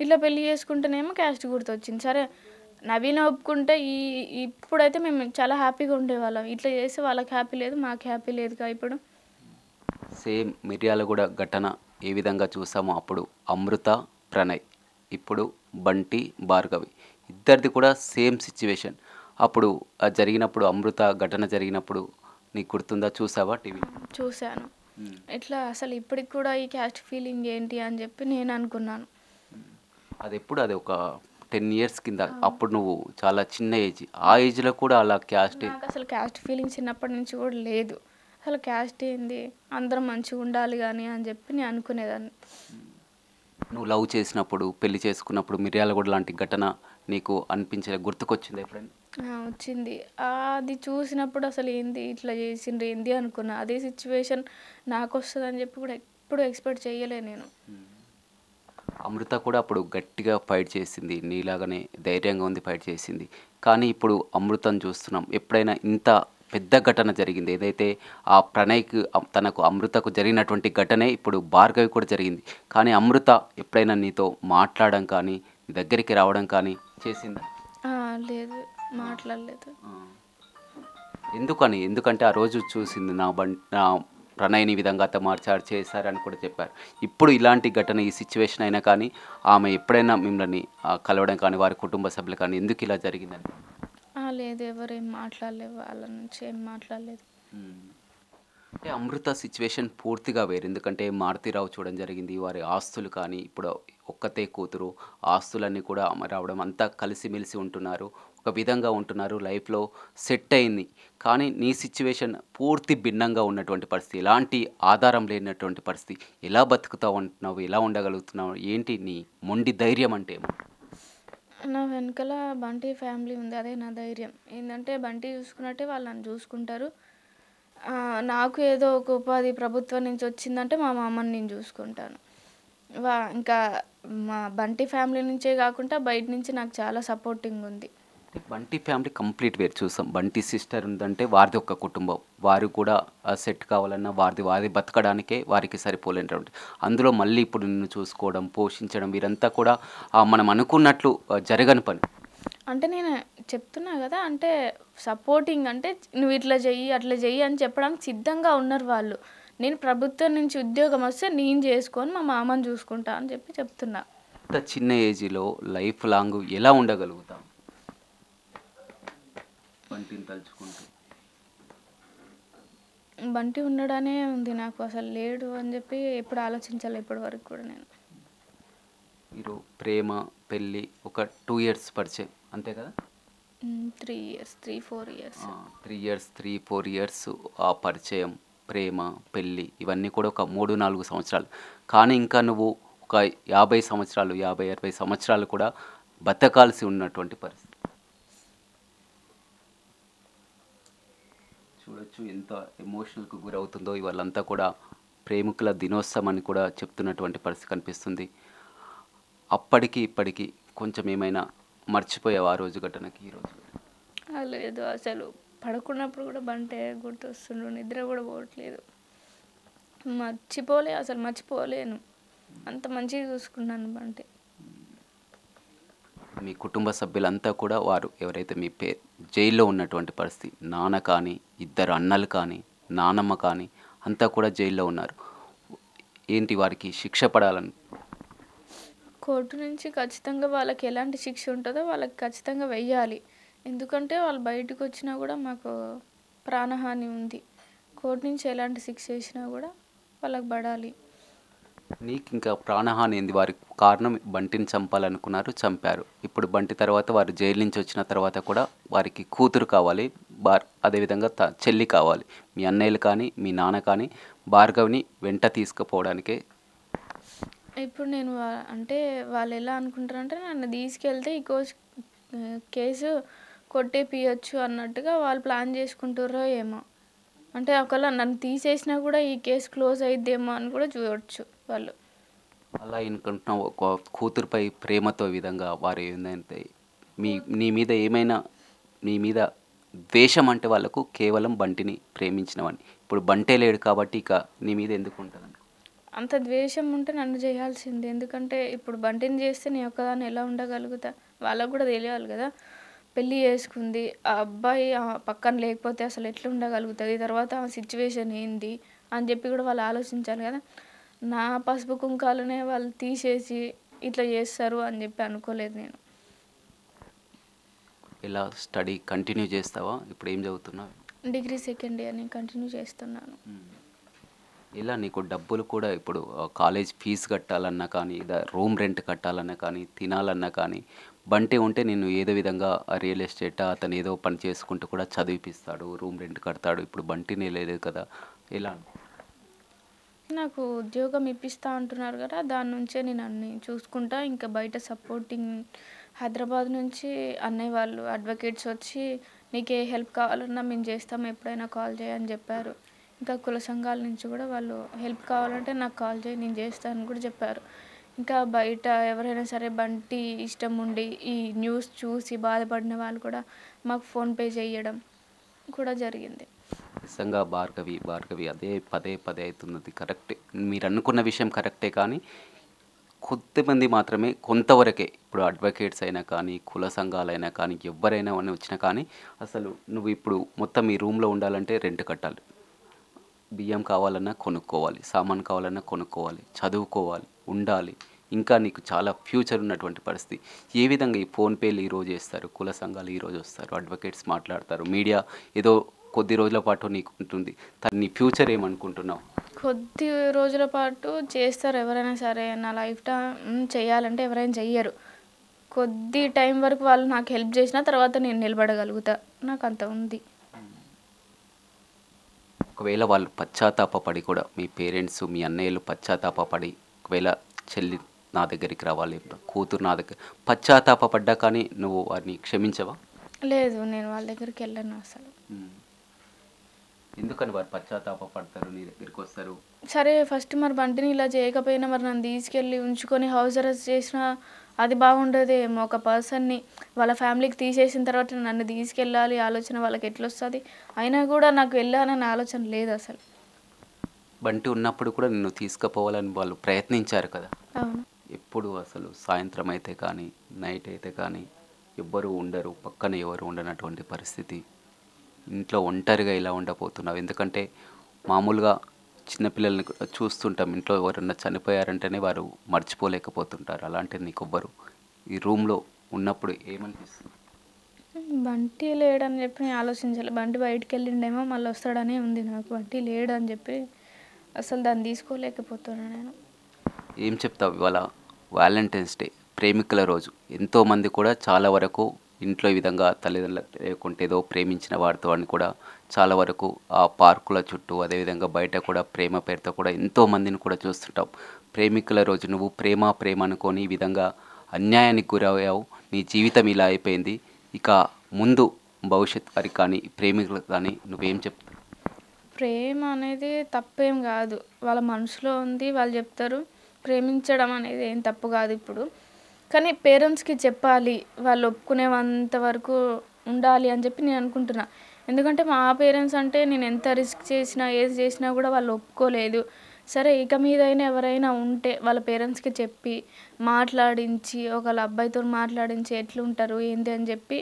ఇట్లా పెళ్ళి చేసుకుంటేనేమో క్యాస్ట్ గుర్తొచ్చింది. సరే నవీన్ ఒప్పుకుంటే ఇప్పుడైతే మేము చాలా హ్యాపీగా ఉండేవాళ్ళం. ఇట్లా చేస్తే వాళ్ళకి హ్యాపీ లేదు, మాకు హ్యాపీ లేదుగా ఇప్పుడు. సేమ్ మిర్యాలగూడ ఘటన ఏ విధంగా చూసామో అప్పుడు అమృత, ప్రణయ్, ఇప్పుడు బంటి, భార్గవి, ఇద్దరిది కూడా సేమ్ సిచ్యువేషన్. అప్పుడు జరిగినప్పుడు, అమృత ఘటన జరిగినప్పుడు నీకు గుర్తుందా? చూసావా టీవీ? చూశాను. ఇట్లా అసలు ఇప్పటికి కూడా ఈ క్యాస్ట్ ఫీలింగ్ ఏంటి అని చెప్పి నేను అనుకున్నాను. అది ఎప్పుడు, అది ఒక 10 ఇయర్స్ కింద. అప్పుడు నువ్వు చాలా చిన్న ఏజ్. ఆ ఏజ్‌లో కూడా అలా క్యాస్ట్ నాకు అసలు క్యాస్ట్ ఫీలింగ్ చిన్నప్పటి నుంచి కూడా లేదు. అసలు క్యాస్ట్ ఏంది, అందరం మంచిగా ఉండాలి కానీ అని చెప్పి నేను అనుకునేదాన్ని. నువ్వు లవ్ చేసినప్పుడు, పెళ్లి చేసుకున్నప్పుడు మిర్యాలగూడ లాంటి ఘటన నీకు గుర్తుకొచ్చిందా ఎప్పుడైనా? వచ్చింది. అది చూసినప్పుడు అసలు ఏంది ఇట్లా చేసిండ్రు ఏంది అనుకున్నా. అదే సిచ్యువేషన్ నాకు వస్తుందని చెప్పి కూడా ఎప్పుడు ఎక్స్పెక్ట్ చేయలే నేను. అమృత కూడా అప్పుడు గట్టిగా ఫైట్ చేసింది. నీలాగానే ధైర్యంగా ఉంది, ఫైట్ చేసింది. కానీ ఇప్పుడు అమృతను చూస్తున్నాం. ఎప్పుడైనా ఇంత పెద్ద ఘటన జరిగింది ఏదైతే ఆ ప్రణయ్‌కి తనకు అమృతకు జరిగినటువంటి ఘటనే ఇప్పుడు భార్గవి కూడా జరిగింది. కానీ అమృత ఎప్పుడైనా నీతో మాట్లాడడం కానీ, నీ దగ్గరికి రావడం కానీ చేసిందా? లేదు, మాట్లాడలేదు. ఆ! ఎందుకని? ఎందుకంటే ఆ రోజు చూసింది నా ప్రణయ్‌ని ఈ విధంగా హతమార్చారు, చేశారని కూడా చెప్పారు. ఇప్పుడు ఇలాంటి ఘటన ఈ సిట్యుయేషన్ అయినా కానీ ఆమె ఎప్పుడైనా మిమ్మల్ని కలవడం కానీ, వారి కుటుంబ సభ్యులు కానీ ఎందుకు ఇలా జరిగిందని? లేదు, ఎవరేం మాట్లాడలేదు. వాళ్ళ నుంచి ఏం మాట్లాడలేదు. అంటే అమృత సిచ్యువేషన్ పూర్తిగా వేరు. ఎందుకంటే మారుతీరావు చూడడం జరిగింది. వారి ఆస్తులు కానీ, ఇప్పుడు ఒక్కతే కూతురు, ఆస్తులన్నీ కూడా రావడం, అంతా కలిసిమెలిసి ఉంటున్నారు. ఒక విధంగా ఉంటున్నారు. లైఫ్‌లో సెట్ అయింది. కానీ నీ సిచ్యువేషన్ పూర్తి భిన్నంగా ఉన్నటువంటి పరిస్థితి. ఎలాంటి ఆధారం లేనటువంటి పరిస్థితి. ఎలా బతుకుతావు అంటున్నావు? ఎలా ఉండగలుగుతున్నావు? ఏంటి నీ మొండి ధైర్యం అంటే ఏమో? నా వెనకాల బంటి ఫ్యామిలీ ఉంది. అదే నా ధైర్యం. ఏంటంటే బంటి చూసుకున్నట్టే వాళ్ళు నన్ను చూసుకుంటారు. నాకు ఏదో ఒక ఉపాధి ప్రభుత్వం నుంచి వచ్చిందంటే మా మామని నేను చూసుకుంటాను. ఇంకా మా బంటి ఫ్యామిలీ నుంచే కాకుండా బయట నుంచి నాకు చాలా సపోర్టింగ్ ఉంది. బంటి ఫ్యామిలీ కంప్లీట్ వేరు. చూసాం బంటి సిస్టర్ ఉందంటే వారిది ఒక కుటుంబం. వారు కూడా సెట్ కావాలన్నా వారి బతకడానికే వారికి సరిపోలేనటువంటి, అందులో మళ్ళీ ఇప్పుడు నిన్ను చూసుకోవడం, పోషించడం వీరంతా కూడా మనం అనుకున్నట్లు జరగని పని. అంటే నేను చెప్తున్నా కదా, అంటే సపోర్టింగ్ అంటే నువ్వు ఇట్లా చెయ్యి అట్లా చెయ్యి అని చెప్పడానికి సిద్ధంగా ఉన్నారు వాళ్ళు. నేను ప్రభుత్వం నుంచి ఉద్యోగం వస్తే నేను చేసుకొని మా మామని చూసుకుంటా అని చెప్పి చెప్తున్నా. ఇంత చిన్న ఏజ్లో లైఫ్ లాంగ్ ఎలా ఉండగలుగుతాం బంటిని తలుచుకుంటూ? బంటి ఉండడానే ఉంది నాకు, అసలు లేడు అని చెప్పి ఎప్పుడు ఆలోచించాలి ఇప్పటి వరకు కూడా నేను. మీరు ప్రేమ పెళ్ళి ఒక 2 ఇయర్స్ పరిచయం అంతే కదా? 3 ఇయర్స్ 3-4 ఇయర్స్ 3 ఇయర్స్ 3-4 ఇయర్స్ ఆ పరిచయం, ప్రేమ, పెళ్ళి ఇవన్నీ కూడా ఒక 3-4 సంవత్సరాలు. కానీ ఇంకా నువ్వు ఒక 50 సంవత్సరాలు 50-60 సంవత్సరాలు కూడా బతకాల్సి ఉన్నటువంటి పరిస్థితి. చూడొచ్చు ఎంత ఎమోషనల్కు గురవుతుందో. ఇవాళంతా కూడా ప్రేమికుల దినోత్సవం అని కూడా చెప్తున్నటువంటి పరిస్థితి కనిపిస్తుంది. అప్పటికి ఇప్పటికి కొంచెం ఏమైనా మర్చిపోయావు ఆ రోజు ఘటనకి ఈరోజు? లేదు, అసలు పడుకున్నప్పుడు కూడా బంటే గుర్తొస్తుండు, నిద్ర కూడా పోవట్లేదు. అసలు మర్చిపోలేను. అంత మంచిగా చూసుకున్నాను బంటే. మీ కుటుంబ సభ్యులంతా కూడా వారు ఎవరైతే మీ జైల్లో ఉన్నటువంటి పరిస్థితి, నాన్న కానీ, 2 అన్నలు కానీ, నానమ్మ కానీ అంతా కూడా జైల్లో ఉన్నారు. ఏంటి వారికి శిక్ష పడాలని? కోర్టు నుంచి ఖచ్చితంగా వాళ్ళకి ఎలాంటి శిక్ష ఉంటుందో వాళ్ళకి ఖచ్చితంగా వెయ్యాలి. ఎందుకంటే వాళ్ళు బయటకు వచ్చినా కూడా మాకు ప్రాణహాని ఉంది. కోర్టు నుంచి ఎలాంటి శిక్ష వేసినా కూడా వాళ్ళకి పడాలి. నీకు ఇంకా ప్రాణహాని ఏంది? వారి కారణం బంటిని చంపాలనుకున్నారు, చంపారు. ఇప్పుడు బంటి తర్వాత వారు జైలు నుంచి వచ్చిన తర్వాత కూడా వారికి కూతురు కావాలి, అదేవిధంగా చెల్లి కావాలి. మీ అన్నయ్యలు కానీ మీ నాన్న కానీ భార్గవిని వెంట తీసుకుపోవడానికే. ఇప్పుడు నేను అంటే వాళ్ళు ఎలా అనుకుంటారంటే నన్ను తీసుకెళ్తే ఈ కేసు కొట్టేపియచ్చు అన్నట్టుగా వాళ్ళు ప్లాన్ చేసుకుంటారో ఏమో. అంటే ఒకవేళ నన్ను తీసేసినా కూడా ఈ కేసు క్లోజ్ అయిద్దేమో అని కూడా చూడవచ్చు వాళ్ళు. అలా అనుకుంటున్నావు. ఒక కూతురుపై ప్రేమతో విధంగా వారు ఏంటంటే నీ మీద ద్వేషం అంటే వాళ్ళకు కేవలం బంటిని ప్రేమించినవని. ఇప్పుడు బంటే లేడు కాబట్టి ఇక నీ మీద ఎందుకు ఉంటుంది? అంత ద్వేషం ఉంటే నన్ను చేయాల్సిందే. ఎందుకంటే ఇప్పుడు బంటిని చేస్తే నేను ఒక్కదాన్ని ఎలా ఉండగలుగుతా? వాళ్ళకు కూడా తెలియాలి కదా. పెళ్ళి చేసుకుంది, ఆ అబ్బాయి పక్కన లేకపోతే అసలు ఎట్లా ఉండగలుగుతుంది, తర్వాత ఆ సిచ్యువేషన్ ఏంది అని చెప్పి కూడా వాళ్ళు ఆలోచించాలి కదా. నా పసుపు కుంకాలనే వాళ్ళు తీసేసి ఇట్లా చేస్తారు అని చెప్పి అనుకోలేదు నేను. ఇలా స్టడీ కంటిన్యూ చేస్తావా? ఇప్పుడు ఏం చదువుతున్నావు? డిగ్రీ సెకండ్ ఇయర్ని కంటిన్యూ చేస్తున్నాను. ఇలా నీకు డబ్బులు కూడా ఇప్పుడు కాలేజ్ ఫీజు కట్టాలన్నా కానీ, రూమ్ రెంట్ కట్టాలన్నా కానీ, తినాలన్నా కానీ, బంటి ఉంటే నిన్ను ఏదో విధంగా రియల్ ఎస్టేట్ అతను ఏదో పని చేసుకుంటూ కూడా చదివిపిస్తాడు, రూమ్ రెంట్ కడతాడు. ఇప్పుడు బంటినే లేదు కదా, ఎలా? నాకు ఉద్యోగం ఇప్పిస్తా అంటున్నారు కదా, దాని నుంచే నేను అన్ని చూసుకుంటా. ఇంకా బయట సపోర్టింగ్ హైదరాబాద్ నుంచి అన్నయ్య వాళ్ళు అడ్వకేట్స్ వచ్చి నీకు ఏ హెల్ప్ కావాలన్నా మేము చేస్తాం, ఎప్పుడైనా కాల్ చేయని చెప్పారు. ఇంకా కుల సంఘాల నుంచి కూడా వాళ్ళు హెల్ప్ కావాలంటే నాకు కాల్ చేయి, నేను చేస్తానని కూడా చెప్పారు. ఇంకా బయట ఎవరైనా సరే బంటి ఇష్టం ఉండి ఈ న్యూస్ చూసి బాధపడిన వాళ్ళు కూడా మాకు ఫోన్పే చేయడం కూడా జరిగింది. నిజంగా భార్గవి అదే పదే పదే అవుతున్నది. కరెక్టే, మీరు అనుకున్న విషయం కరెక్టే, కానీ కొద్దిమంది మాత్రమే, కొంతవరకే. ఇప్పుడు అడ్వకేట్స్ అయినా కానీ, కుల సంఘాలైనా కానీ, ఎవరైనా అని వచ్చినా కానీ, అసలు నువ్వు ఇప్పుడు మొత్తం ఈ రూమ్లో ఉండాలంటే రెంట్ కట్టాలి, బియ్యం కావాలన్నా కొనుక్కోవాలి, సామాన్ కావాలన్నా కొనుక్కోవాలి, చదువుకోవాలి, ఉండాలి. ఇంకా నీకు చాలా ఫ్యూచర్ ఉన్నటువంటి పరిస్థితి. ఏ విధంగా ఈ ఫోన్పేలు ఈరోజు చేస్తారు, కుల సంఘాలు ఈరోజు వస్తారు, అడ్వకేట్స్ మాట్లాడతారు, మీడియా ఏదో కొద్ది రోజుల పాటు నీకు ఉంటుంది. నీ ఫ్యూచర్ ఏమనుకుంటున్నావు? కొద్ది రోజుల పాటు చేస్తారు ఎవరైనా సరే, నా లైఫ్ టైం చేయాలంటే ఎవరైనా చెయ్యరు. కొద్ది టైం వరకు వాళ్ళు నాకు హెల్ప్ చేసిన తర్వాత నేను నిలబడగలుగుతా, నాకు అంత ఉంది. ఒకవేళ వాళ్ళు పశ్చాత్తాపడి కూడా, మీ పేరెంట్స్ మీ అన్నయ్యలు పశ్చాత్తాపడి, ఒకవేళ చెల్లి నా దగ్గరికి రావాలి, కూతురు నా దగ్గర పశ్చాత్తాపడ్డా కానీ నువ్వు వారిని క్షమించవా? లేదు, నేను వాళ్ళ దగ్గరికి వెళ్ళను అసలు. ఎందుకని వారు పశ్చాత్తాపడతారు, నీ దగ్గరికి వస్తారు? సరే ఫస్ట్ మరి బంటిని ఇలా చేయకపోయినా మరి నన్ను తీసుకెళ్ళి ఉంచుకొని హౌస్ అరెస్ట్ చేసినా అది బాగుండదేమో. ఒక పర్సన్ని వాళ్ళ ఫ్యామిలీకి తీసేసిన తర్వాత నన్ను తీసుకెళ్ళాలి ఆలోచన వాళ్ళకి ఎట్లా వస్తుంది? అయినా కూడా నాకు వెళ్ళానని ఆలోచన లేదు అసలు. బంటి ఉన్నప్పుడు కూడా నిన్ను తీసుకుపోవాలని వాళ్ళు ప్రయత్నించారు కదా. అవును. ఎప్పుడు అసలు సాయంత్రం అయితే కానీ, నైట్ అయితే కానీ ఎవ్వరు ఉండరు, పక్కన ఎవరు ఉండనటువంటి పరిస్థితి. ఇంట్లో ఒంటరిగా ఇలా ఉండబోతున్నావు. ఎందుకంటే మామూలుగా చిన్నపిల్లల్ని చూస్తుంటాం, ఇంట్లో ఎవరన్నా చనిపోయారంటేనే వారు మర్చిపోలేకపోతుంటారు. అలాంటిది నీకు ఎవ్వరు ఈ రూమ్లో ఉన్నప్పుడు ఏమనిపిస్తుంది? బంటి లేడని చెప్పి నేను ఆలోచించాలి. బంటి బయటికి వెళ్ళిండేమో మళ్ళీ వస్తాడనే ఉంది నాకు. బంటి లేడని చెప్పి అసలు దాన్ని తీసుకోలేకపోతున్నాను నేను. ఏం చెప్తావు? ఇవాళ వ్యాలంటైన్స్ డే, ప్రేమికుల రోజు. ఎంతోమంది కూడా చాలా వరకు ఇంట్లో ఈ విధంగా తల్లిదండ్రులు లేకుంటే ఏదో ప్రేమించిన వారితో అని కూడా చాలా వరకు ఆ పార్కుల చుట్టూ, అదేవిధంగా బయట కూడా ప్రేమ పేరుతో కూడా ఎంతోమందిని కూడా చూస్తుంటాం. ప్రేమికుల రోజు నువ్వు ప్రేమ అనుకొని ఈ విధంగా అన్యాయానికి గురయ్యావు, నీ జీవితం ఇలా అయిపోయింది. ఇక ముందు భవిష్యత్ వారికి కానీ, ప్రేమికులకు కానీ నువ్వేం చెప్తావు? ప్రేమ అనేది తప్పేం కాదు, వాళ్ళ మనసులో ఉంది, వాళ్ళు చెప్తారు. ప్రేమించడం అనేది ఏం తప్పు కాదు ఇప్పుడు. కానీ పేరెంట్స్కి చెప్పాలి, వాళ్ళు ఒప్పుకునేంత వరకు ఉండాలి అని చెప్పి నేను అనుకుంటున్నా. ఎందుకంటే మా పేరెంట్స్ అంటే నేను ఎంత రిస్క్ చేసినా ఏది చేసినా కూడా వాళ్ళు ఒప్పుకోలేదు. సరే ఇక మీదైనా ఎవరైనా ఉంటే వాళ్ళ పేరెంట్స్కి చెప్పి మాట్లాడించి, ఒకళ్ళ అబ్బాయితో మాట్లాడించి ఎట్లుంటారు ఏంటి అని చెప్పి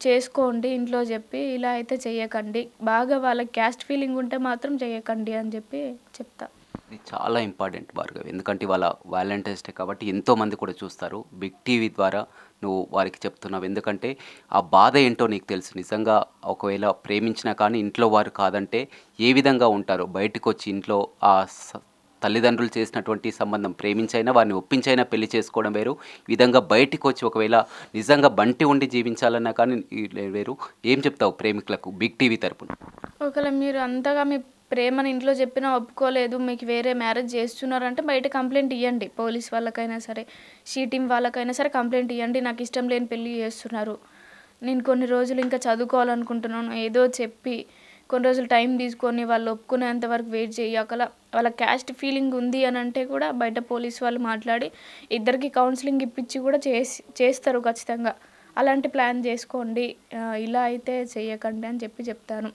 చేసుకోండి ఇంట్లో చెప్పి. ఇలా అయితే చెయ్యకండి, బాగా వాళ్ళకి క్యాస్ట్ ఫీలింగ్ ఉంటే మాత్రం చెయ్యకండి అని చెప్పి చెప్తా. ఇది చాలా ఇంపార్టెంట్ భార్గవి, ఎందుకంటే ఇవాళ వ్యాలంటైన్స్ డే కాబట్టి ఎంతోమంది కూడా చూస్తారు. బిగ్ టీవీ ద్వారా నువ్వు వారికి చెప్తున్నావు. ఎందుకంటే ఆ బాధ ఏంటో నీకు తెలుసు. నిజంగా ఒకవేళ ప్రేమించినా కానీ ఇంట్లో వారు కాదంటే ఏ విధంగా ఉంటారో, బయటకు వచ్చి ఇంట్లో ఆ తల్లిదండ్రులు చేసినటువంటి సంబంధం, ప్రేమించైనా వారిని ఒప్పించైనా పెళ్లి చేసుకోవడం వేరు. ఈ విధంగా బయటికి వచ్చి ఒకవేళ నిజంగా బంటి ఉండి జీవించాలన్నా కానీ వేరు. ఏం చెప్తావు ప్రేమికులకు బిగ్ టీవీ తరపున? ఒకవేళ మీరు అంతగా మీ ప్రేమని ఇంట్లో చెప్పినా ఒప్పుకోలేదు, మీకు వేరే మ్యారేజ్ చేస్తున్నారంటే బయట కంప్లైంట్ ఇవ్వండి. పోలీస్ వాళ్ళకైనా సరే, షీటీం వాళ్ళకైనా సరే కంప్లైంట్ ఇవ్వండి. నాకు ఇష్టం లేని పెళ్ళి చేస్తున్నారు, నేను కొన్ని రోజులు ఇంకా చదువుకోవాలనుకుంటున్నాను ఏదో చెప్పి కొన్ని రోజులు టైం తీసుకొని వాళ్ళు ఒప్పుకునేంత వరకు వెయిట్ చేయి. ఒకవేళ వాళ్ళ క్యాస్ట్ ఫీలింగ్ ఉంది అని అంటే కూడా బయట పోలీస్ వాళ్ళు మాట్లాడి ఇద్దరికి కౌన్సిలింగ్ ఇప్పించి కూడా చేస్తారు ఖచ్చితంగా. అలాంటి ప్లాన్ చేసుకోండి, ఇలా అయితే చెయ్యకండి అని చెప్పి చెప్తాను.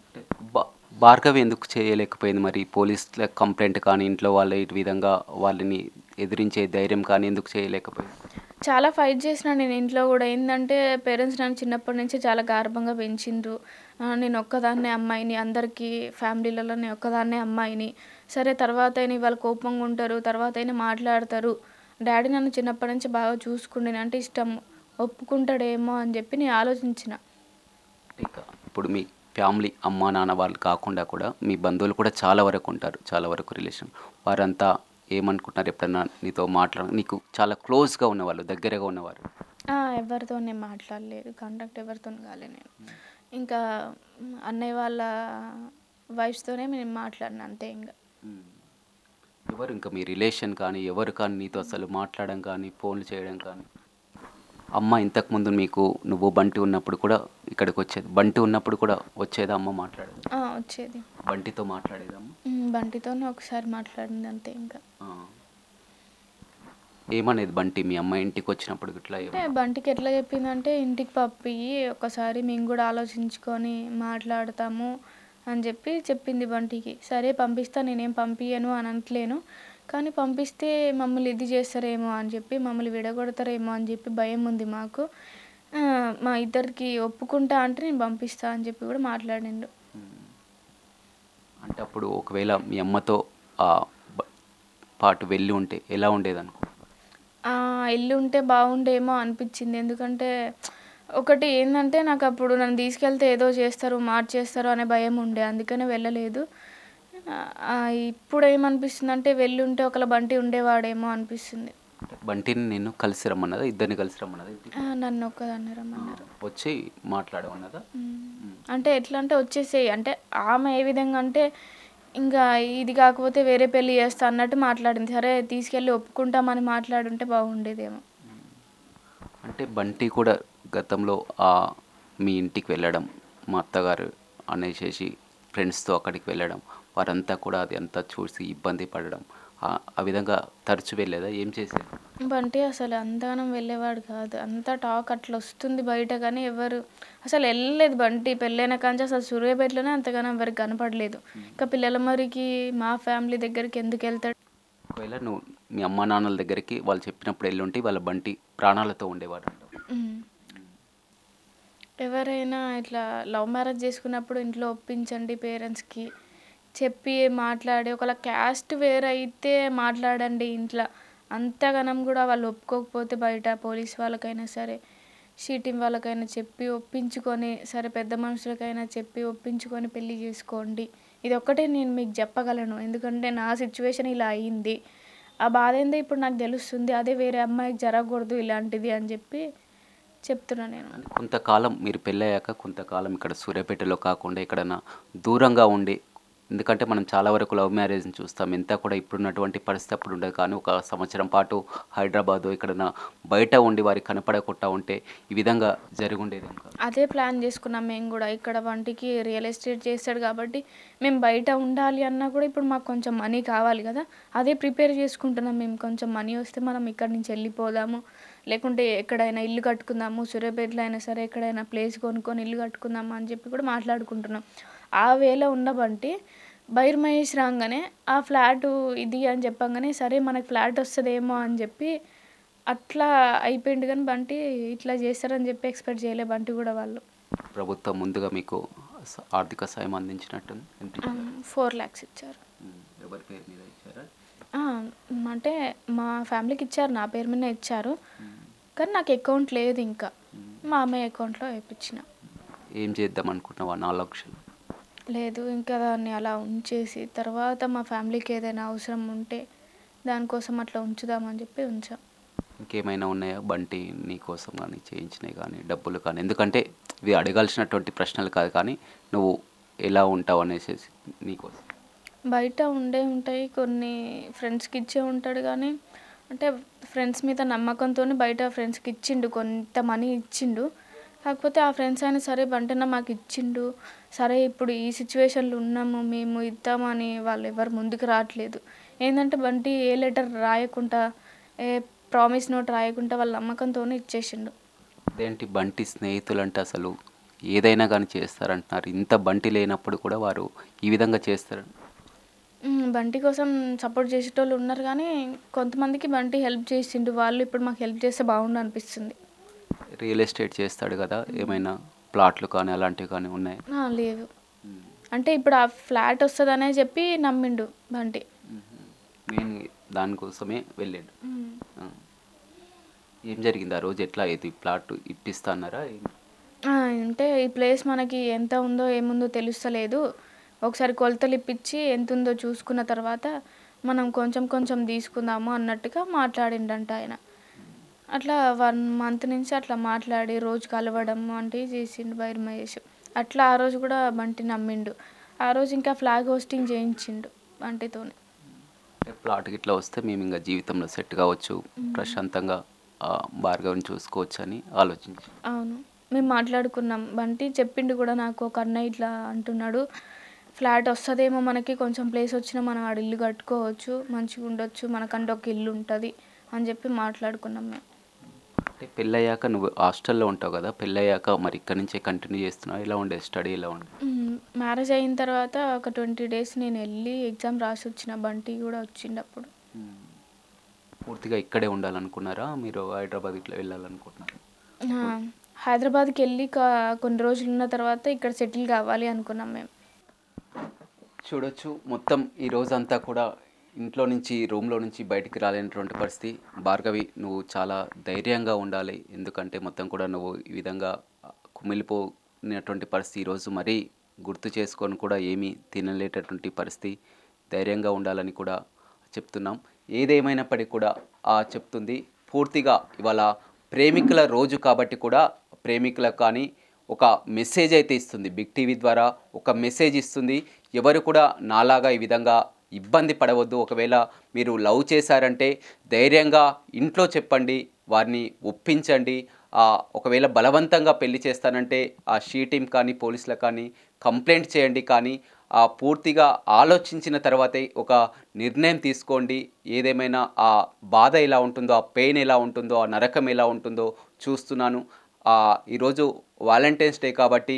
భార్గవి ఎందుకు చేయలేకపోయింది మరి? పోలీసుల కంప్లైంట్ కానీ, ఇంట్లో వాళ్ళ ఈ విధంగా వాళ్ళని ఎదిరించే ధైర్యం కానీ ఎందుకు చేయలేకపోయింది? చాలా ఫైట్ చేసిన నేను ఇంట్లో కూడా. ఏంటంటే పేరెంట్స్ నన్ను చిన్నప్పటి నుంచి చాలా గార్భంగా పెంచిండ్రు. నేను ఒక్కదాన్నే అమ్మాయిని, అందరికీ ఫ్యామిలీలలో నేను ఒక్కదాన్నే అమ్మాయిని. సరే తర్వాత అయినా వాళ్ళు కోపంగా ఉంటారు, తర్వాత అయినా మాట్లాడతారు. డాడీ నన్ను చిన్నప్పటి నుంచి బాగా చూసుకుండే, అంటే ఇష్టం, ఒప్పుకుంటాడేమో అని చెప్పి నేను ఆలోచించిన. ఇప్పుడు మీ ఫ్యామిలీ అమ్మ నాన్న వాళ్ళు కాకుండా కూడా మీ బంధువులు కూడా చాలా వరకు ఉంటారు, చాలా వరకు రిలేషన్. వారంతా ఏమనుకుంటున్నారు ఎప్పుడన్నా నీతో నీకు చాలా క్లోజ్గా ఉన్నవాళ్ళు, దగ్గరగా ఉన్నవారు? ఎవరితో నేను మాట్లాడలేదు, కాంటాక్ట్ ఎవరితో కాలే నేను. ఇంకా అన్నయ్య వాళ్ళ వైఫ్స్తోనే నేను మాట్లాడిన అంతే ఇంకా. ఎవరు ఇంకా మీ రిలేషన్ కానీ ఎవరు కానీ నీతో అసలు మాట్లాడడం కానీ ఫోన్లు చేయడం కానీ? అమ్మ ఇంతకుముందు మీకు నువ్వు బంటి ఉన్నప్పుడు కూడా ఇక్కడికి వచ్చేది, బంటి ఉన్నప్పుడు కూడా వచ్చేదా అమ్మ మాట్లాడేది? వచ్చేది. బంటితో మాట్లాడేదమ్మ? బంటితోనే ఒకసారి మాట్లాడింది అంతే ఇంకా. ఏమనేది బంటి మీ అమ్మ ఇంటికి వచ్చినప్పుడు ఇట్లా? అంటే బంటికి ఎట్లా చెప్పిందంటే, ఇంటికి పంపి ఒకసారి మేము కూడా ఆలోచించుకొని మాట్లాడతాము అని చెప్పి చెప్పింది బంటికి. సరే పంపిస్తా, నేనేం పంపించను అని అనట్లేను, కానీ పంపిస్తే మమ్మల్ని ఇది చేస్తారేమో అని చెప్పి, మమ్మల్ని విడగొడతారేమో అని చెప్పి భయం ఉంది మాకు. మా ఇద్దరికి ఒప్పుకుంటా అంటే నేను పంపిస్తా అని చెప్పి కూడా మాట్లాడిండు. అంటే అప్పుడు ఒకవేళ మీ అమ్మతో పాటు వెళ్ళి ఉంటే ఎలా ఉండేది అనుకో? వెళ్ళి ఉంటే బాగుండేమో అనిపించింది. ఎందుకంటే ఒకటి ఏంటంటే, నాకు అప్పుడు నన్ను తీసుకెళ్తే ఏదో చేస్తారు, మార్చేస్తారు అనే భయం ఉండే, అందుకనే వెళ్ళలేదు. ఇప్పుడు ఏమనిపిస్తుంది అంటే, వెళ్ళి ఉంటే ఒకవేళ బంటి ఉండేవాడేమో అనిపిస్తుంది. బంటిని నేను కలిసి రమ్మన్నదా, ఇద్దరిని కలిసి రమ్మన్నదా? నన్ను ఒక్కదాన్ని రమ్మన్నారు. వచ్చి మాట్లాడమన్నదా? అంటే ఎట్లా అంటే వచ్చేసేయి అంటే, ఆమె ఏ విధంగా అంటే ఇంకా ఇది కాకపోతే వేరే పెళ్ళి చేస్తా అన్నట్టు మాట్లాడింది. సరే తీసుకెళ్ళి ఒప్పుకుంటామని మాట్లాడుంటే బాగుండేదేమో. అంటే బంటి కూడా గతంలో మీ ఇంటికి వెళ్ళడం, మా అత్తగారు అనేసి ఫ్రెండ్స్తో అక్కడికి వెళ్ళడం, వారంతా కూడా అది అంతా చూసి ఇబ్బంది పడడం, ఆ విధంగా తరచు వెళ్ళేదా? ఏం చేసేది బంటి? అసలు అంతగానం వెళ్ళేవాడు కాదు. అంతా టాక్ అట్లా వస్తుంది బయట, కానీ ఎవరు అసలు వెళ్ళలేదు. బంటి పెళ్ళైన కాంచి అసలు సూర్యాపేటలోనే అంతగానం ఎవరికి కనపడలేదు. ఇంకా పిల్లల మరికి మా ఫ్యామిలీ దగ్గరికి ఎందుకు వెళ్తాడు? ఒకవేళ నువ్వు మీ అమ్మా నాన్నల దగ్గరికి వాళ్ళు చెప్పినప్పుడు వెళ్ళి ఉంటే వాళ్ళ బంటి ప్రాణాలతో ఉండేవాడు అంట. ఎవరైనా ఇట్లా లవ్ మ్యారేజ్ చేసుకున్నప్పుడు ఇంట్లో ఒప్పించండి, పేరెంట్స్కి చెప్పి మాట్లాడి, ఒకవేళ క్యాస్ట్ వేరైతే మాట్లాడండి ఇంట్లో. అంతగానం కూడా వాళ్ళు ఒప్పుకోకపోతే బయట పోలీస్ వాళ్ళకైనా సరే, షీటింగ్ వాళ్ళకైనా చెప్పి ఒప్పించుకొని, సరే పెద్ద మనుషులకైనా చెప్పి ఒప్పించుకొని పెళ్ళి చేసుకోండి. ఇది ఒక్కటే నేను మీకు చెప్పగలను. ఎందుకంటే నా సిచ్యువేషన్ ఇలా అయ్యింది. ఆ బాధ ఏందో ఇప్పుడు నాకు తెలుస్తుంది. అదే వేరే అమ్మాయికి జరగకూడదు ఇలాంటిది అని చెప్పి చెప్తున్నా నేను. కొంతకాలం మీరు పెళ్ళయ్యాక కొంతకాలం ఇక్కడ సూర్యాపేటలో కాకుండా ఎక్కడైనా దూరంగా ఉండి, ఎందుకంటే మనం చాలా వరకు లవ్ మ్యారేజ్ని చూస్తాం, ఎంత కూడా ఇప్పుడున్నటువంటి పరిస్థితి అప్పుడు ఉండదు, కానీ ఒక సంవత్సరం పాటు హైదరాబాదు ఎక్కడైనా బయట ఉండి వారికి కనపడకుండా ఉంటే ఈ విధంగా జరిగి ఉండేది. అదే ప్లాన్ చేసుకున్నాం మేము కూడా. ఇక్కడ వంటికి రియల్ ఎస్టేట్ చేస్తాడు కాబట్టి మేము బయట ఉండాలి అన్నా కూడా ఇప్పుడు మాకు కొంచెం మనీ కావాలి కదా, అదే ప్రిపేర్ చేసుకుంటున్నాం మేము. కొంచెం మనీ వస్తే మనం ఇక్కడి నుంచి వెళ్ళిపోదాము, లేకుంటే ఎక్కడైనా ఇల్లు కట్టుకుందాము, సూర్యాపేటలో అయినా సరే ఎక్కడైనా ప్లేస్ కొనుక్కొని ఇల్లు కట్టుకుందాము అని చెప్పి కూడా మాట్లాడుకుంటున్నాం. ఆ వేళ ఉండబంటి బైర్ మహేష్ రాగానే ఆ ఫ్లాటు ఇది అని చెప్పంగానే సరే మనకు ఫ్లాట్ వస్తుందేమో అని చెప్పి అట్లా అయిపోయింది. కానీ బంటి ఇట్లా చేస్తారని చెప్పి ఎక్స్పెక్ట్ చేయలే బంటి కూడా. వాళ్ళు ప్రభుత్వం ముందుగా మీకు ఆర్థిక సాయం అందించినట్టు 4 lakhs ఇచ్చారు. ఎవరి పేరు మీద ఇచ్చారా? అంటే మా ఫ్యామిలీకి ఇచ్చారు, నా పేరు మీద ఇచ్చారు, కానీ నాకు అకౌంట్ లేదు. ఇంకా మా అమ్మాయి అకౌంట్లో వేయించిన. ఏం చేద్దాం అనుకుంటున్నావా 4 లక్షలు? లేదు, ఇంకా దాన్ని అలా ఉంచేసి తర్వాత మా ఫ్యామిలీకి ఏదైనా అవసరం ఉంటే దానికోసం అట్లా ఉంచుదామని చెప్పి ఉంచాం. ఇంకేమైనా ఉన్నాయా బంటి నీ కోసం కానీ చేయించినవి కానీ డబ్బులు కానీ? ఎందుకంటే ఇవి అడగాల్సినటువంటి ప్రశ్నలు కాదు, కానీ నువ్వు ఎలా ఉంటావు అనేసి నీకోసం. బయట ఉంటాయి కొన్ని, ఫ్రెండ్స్కి ఇచ్చే ఉంటాడు, కానీ అంటే ఫ్రెండ్స్ మీద నమ్మకంతో బయట ఫ్రెండ్స్కి ఇచ్చిండు, కొంత మనీ ఇచ్చిండు. కాకపోతే ఆ ఫ్రెండ్స్ అయినా సరే బంటన్న మాకు ఇచ్చిండు, సరే ఇప్పుడు ఈ సిచ్యువేషన్లో ఉన్నాము మేము ఇద్దామని వాళ్ళు ఎవరు ముందుకు రావట్లేదు. ఏంటంటే బంటి ఏ లెటర్ రాయకుండా, ఏ ప్రామిస్ నోట్ రాయకుండా వాళ్ళ నమ్మకంతోనే ఇచ్చేసిండు. అదేంటి బంటి స్నేహితులు అంటే అసలు ఏదైనా కానీ చేస్తారంటున్నారు, ఇంత బంటి లేనప్పుడు కూడా వారు ఈ విధంగా చేస్తారు. బంటి కోసం సపోర్ట్ చేసేటోళ్ళు ఉన్నారు, కానీ కొంతమందికి బంటి హెల్ప్ చేసిండు. వాళ్ళు ఇప్పుడు మాకు హెల్ప్ చేస్తే బాగుండు అనిపిస్తుంది. రియల్ ఎస్టేట్ చేస్తాడు కదా, ఏమైనా ప్లాట్లు కానీ అలాంటివి కానీ ఉన్నాయి? లేవు. అంటే ఇప్పుడు ఆ ఫ్లాట్ వస్తుందనే చెప్పి నమ్మిండు బంటి. నేను దానికోసమే వెళ్ళాడు. ఏం జరిగింది ఆ రోజు? ఎట్లా ఇది ప్లాట్ ఇప్పిస్తా అన్నారా? అంటే ఈ ప్లేస్ మనకి ఎంత ఉందో ఏముందో తెలుస్తలేదు, ఒకసారి కొలతలు ఇప్పించి ఎంత ఉందో చూసుకున్న తర్వాత మనం కొంచెం కొంచెం తీసుకుందాము అన్నట్టుగా మాట్లాడిండంట ఆయన. అట్లా 1 మంత్ నుంచి అట్లా మాట్లాడి రోజు కలవడం వంటివి చేసిండు బైర్ మహేష్. అట్లా ఆ రోజు కూడా బంటి నమ్మిండు. ఆ రోజు ఇంకా ఫ్లాగ్ హోస్టింగ్ చేయించిండు బంటితోని. ప్లాట్ గిట్లా వస్తే మేము ఇంకా జీవితంలో సెట్ కావచ్చు, ప్రశాంతంగా భార్గవిని చూసుకోవచ్చు అని ఆలోచించి. అవును. మేము మాట్లాడుకున్నాం. బంటి చెప్పిండు కూడా నాకు, ఒక అన్నయ్య ఇట్లా అంటున్నాడు, ఫ్లాట్ వస్తదేమో మనకి, కొంచెం ప్లేస్ వచ్చినా మనం ఆడ ఇల్లు కట్టుకోవచ్చు, మంచిగా ఉండొచ్చు, మనకంటే ఒక ఇల్లు ఉంటుంది అని చెప్పి మాట్లాడుకున్నాం మేము. అంటే పెళ్ళయ్యాక నువ్వు హాస్టల్లో ఉంటావు కదా, పెళ్ళయ్యాక మరి ఇక్కడ నుంచే కంటిన్యూ చేస్తున్నావు, ఎలా ఉండేది స్టడీ, ఎలా ఉండేది? మ్యారేజ్ అయిన తర్వాత ఒక 20 days నేను వెళ్ళి ఎగ్జామ్ రాసి వచ్చిన. బంటి కూడా వచ్చిండు అప్పుడు. పూర్తిగా ఇక్కడే ఉండాలనుకున్నారా మీరు, హైదరాబాద్ ఇట్లా వెళ్ళాలనుకుంటున్నారా? హైదరాబాద్కి వెళ్ళి కొన్ని రోజులు ఉన్న తర్వాత ఇక్కడ సెటిల్ కావాలి అనుకున్నాం మేము. చూడొచ్చు, మొత్తం ఈ రోజంతా కూడా ఇంట్లో నుంచి, రూమ్లో నుంచి బయటికి రాలేనటువంటి పరిస్థితి. భార్గవి, నువ్వు చాలా ధైర్యంగా ఉండాలి, ఎందుకంటే మొత్తం కూడా నువ్వు ఈ విధంగా కుమిలిపోయినటువంటి పరిస్థితి ఈరోజు మరీ గుర్తు చేసుకొని కూడా ఏమీ తినలేటటువంటి పరిస్థితి. ధైర్యంగా ఉండాలని కూడా చెప్తున్నాం. ఏదేమైనప్పటికీ కూడా చెప్తుంది పూర్తిగా ఇవాళ ప్రేమికుల రోజు కాబట్టి కూడా ప్రేమికులకు కానీ ఒక మెసేజ్ అయితే ఇస్తుంది, బిగ్ టీవీ ద్వారా ఒక మెసేజ్ ఇస్తుంది. ఎవరు కూడా నాలాగా ఈ విధంగా ఇబ్బంది పడవద్దు. ఒకవేళ మీరు లవ్ చేశారంటే ధైర్యంగా ఇంట్లో చెప్పండి, వారిని ఒప్పించండి. ఒకవేళ బలవంతంగా పెళ్లి చేస్తానంటే ఆ షీ టీమ్ కానీ పోలీసులకు కానీ కంప్లైంట్ చేయండి. కానీ పూర్తిగా ఆలోచించిన తర్వాతే ఒక నిర్ణయం తీసుకోండి. ఏదేమైనా ఆ బాధ ఎలా ఉంటుందో, ఆ పెయిన్ ఎలా ఉంటుందో, ఆ నరకం ఎలా ఉంటుందో చూస్తున్నాను. ఈరోజు వాలంటైన్స్ డే కాబట్టి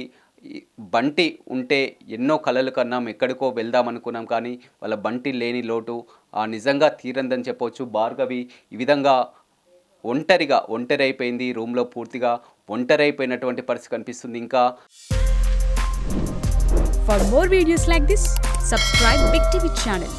బంటి ఉంటే ఎన్నో కలలు కన్నాం, ఎక్కడికో వెళ్దాం అనుకున్నాం, కానీ వాళ్ళ బంటి లేని లోటు నిజంగా తీరందని చెప్పవచ్చు. భార్గవి ఈ విధంగా ఒంటరి అయిపోయింది, రూమ్లో పూర్తిగా ఒంటరి అయిపోయినటువంటి పరిస్థితి కనిపిస్తుంది. ఇంకా For more videos like this, subscribe Big TV channel.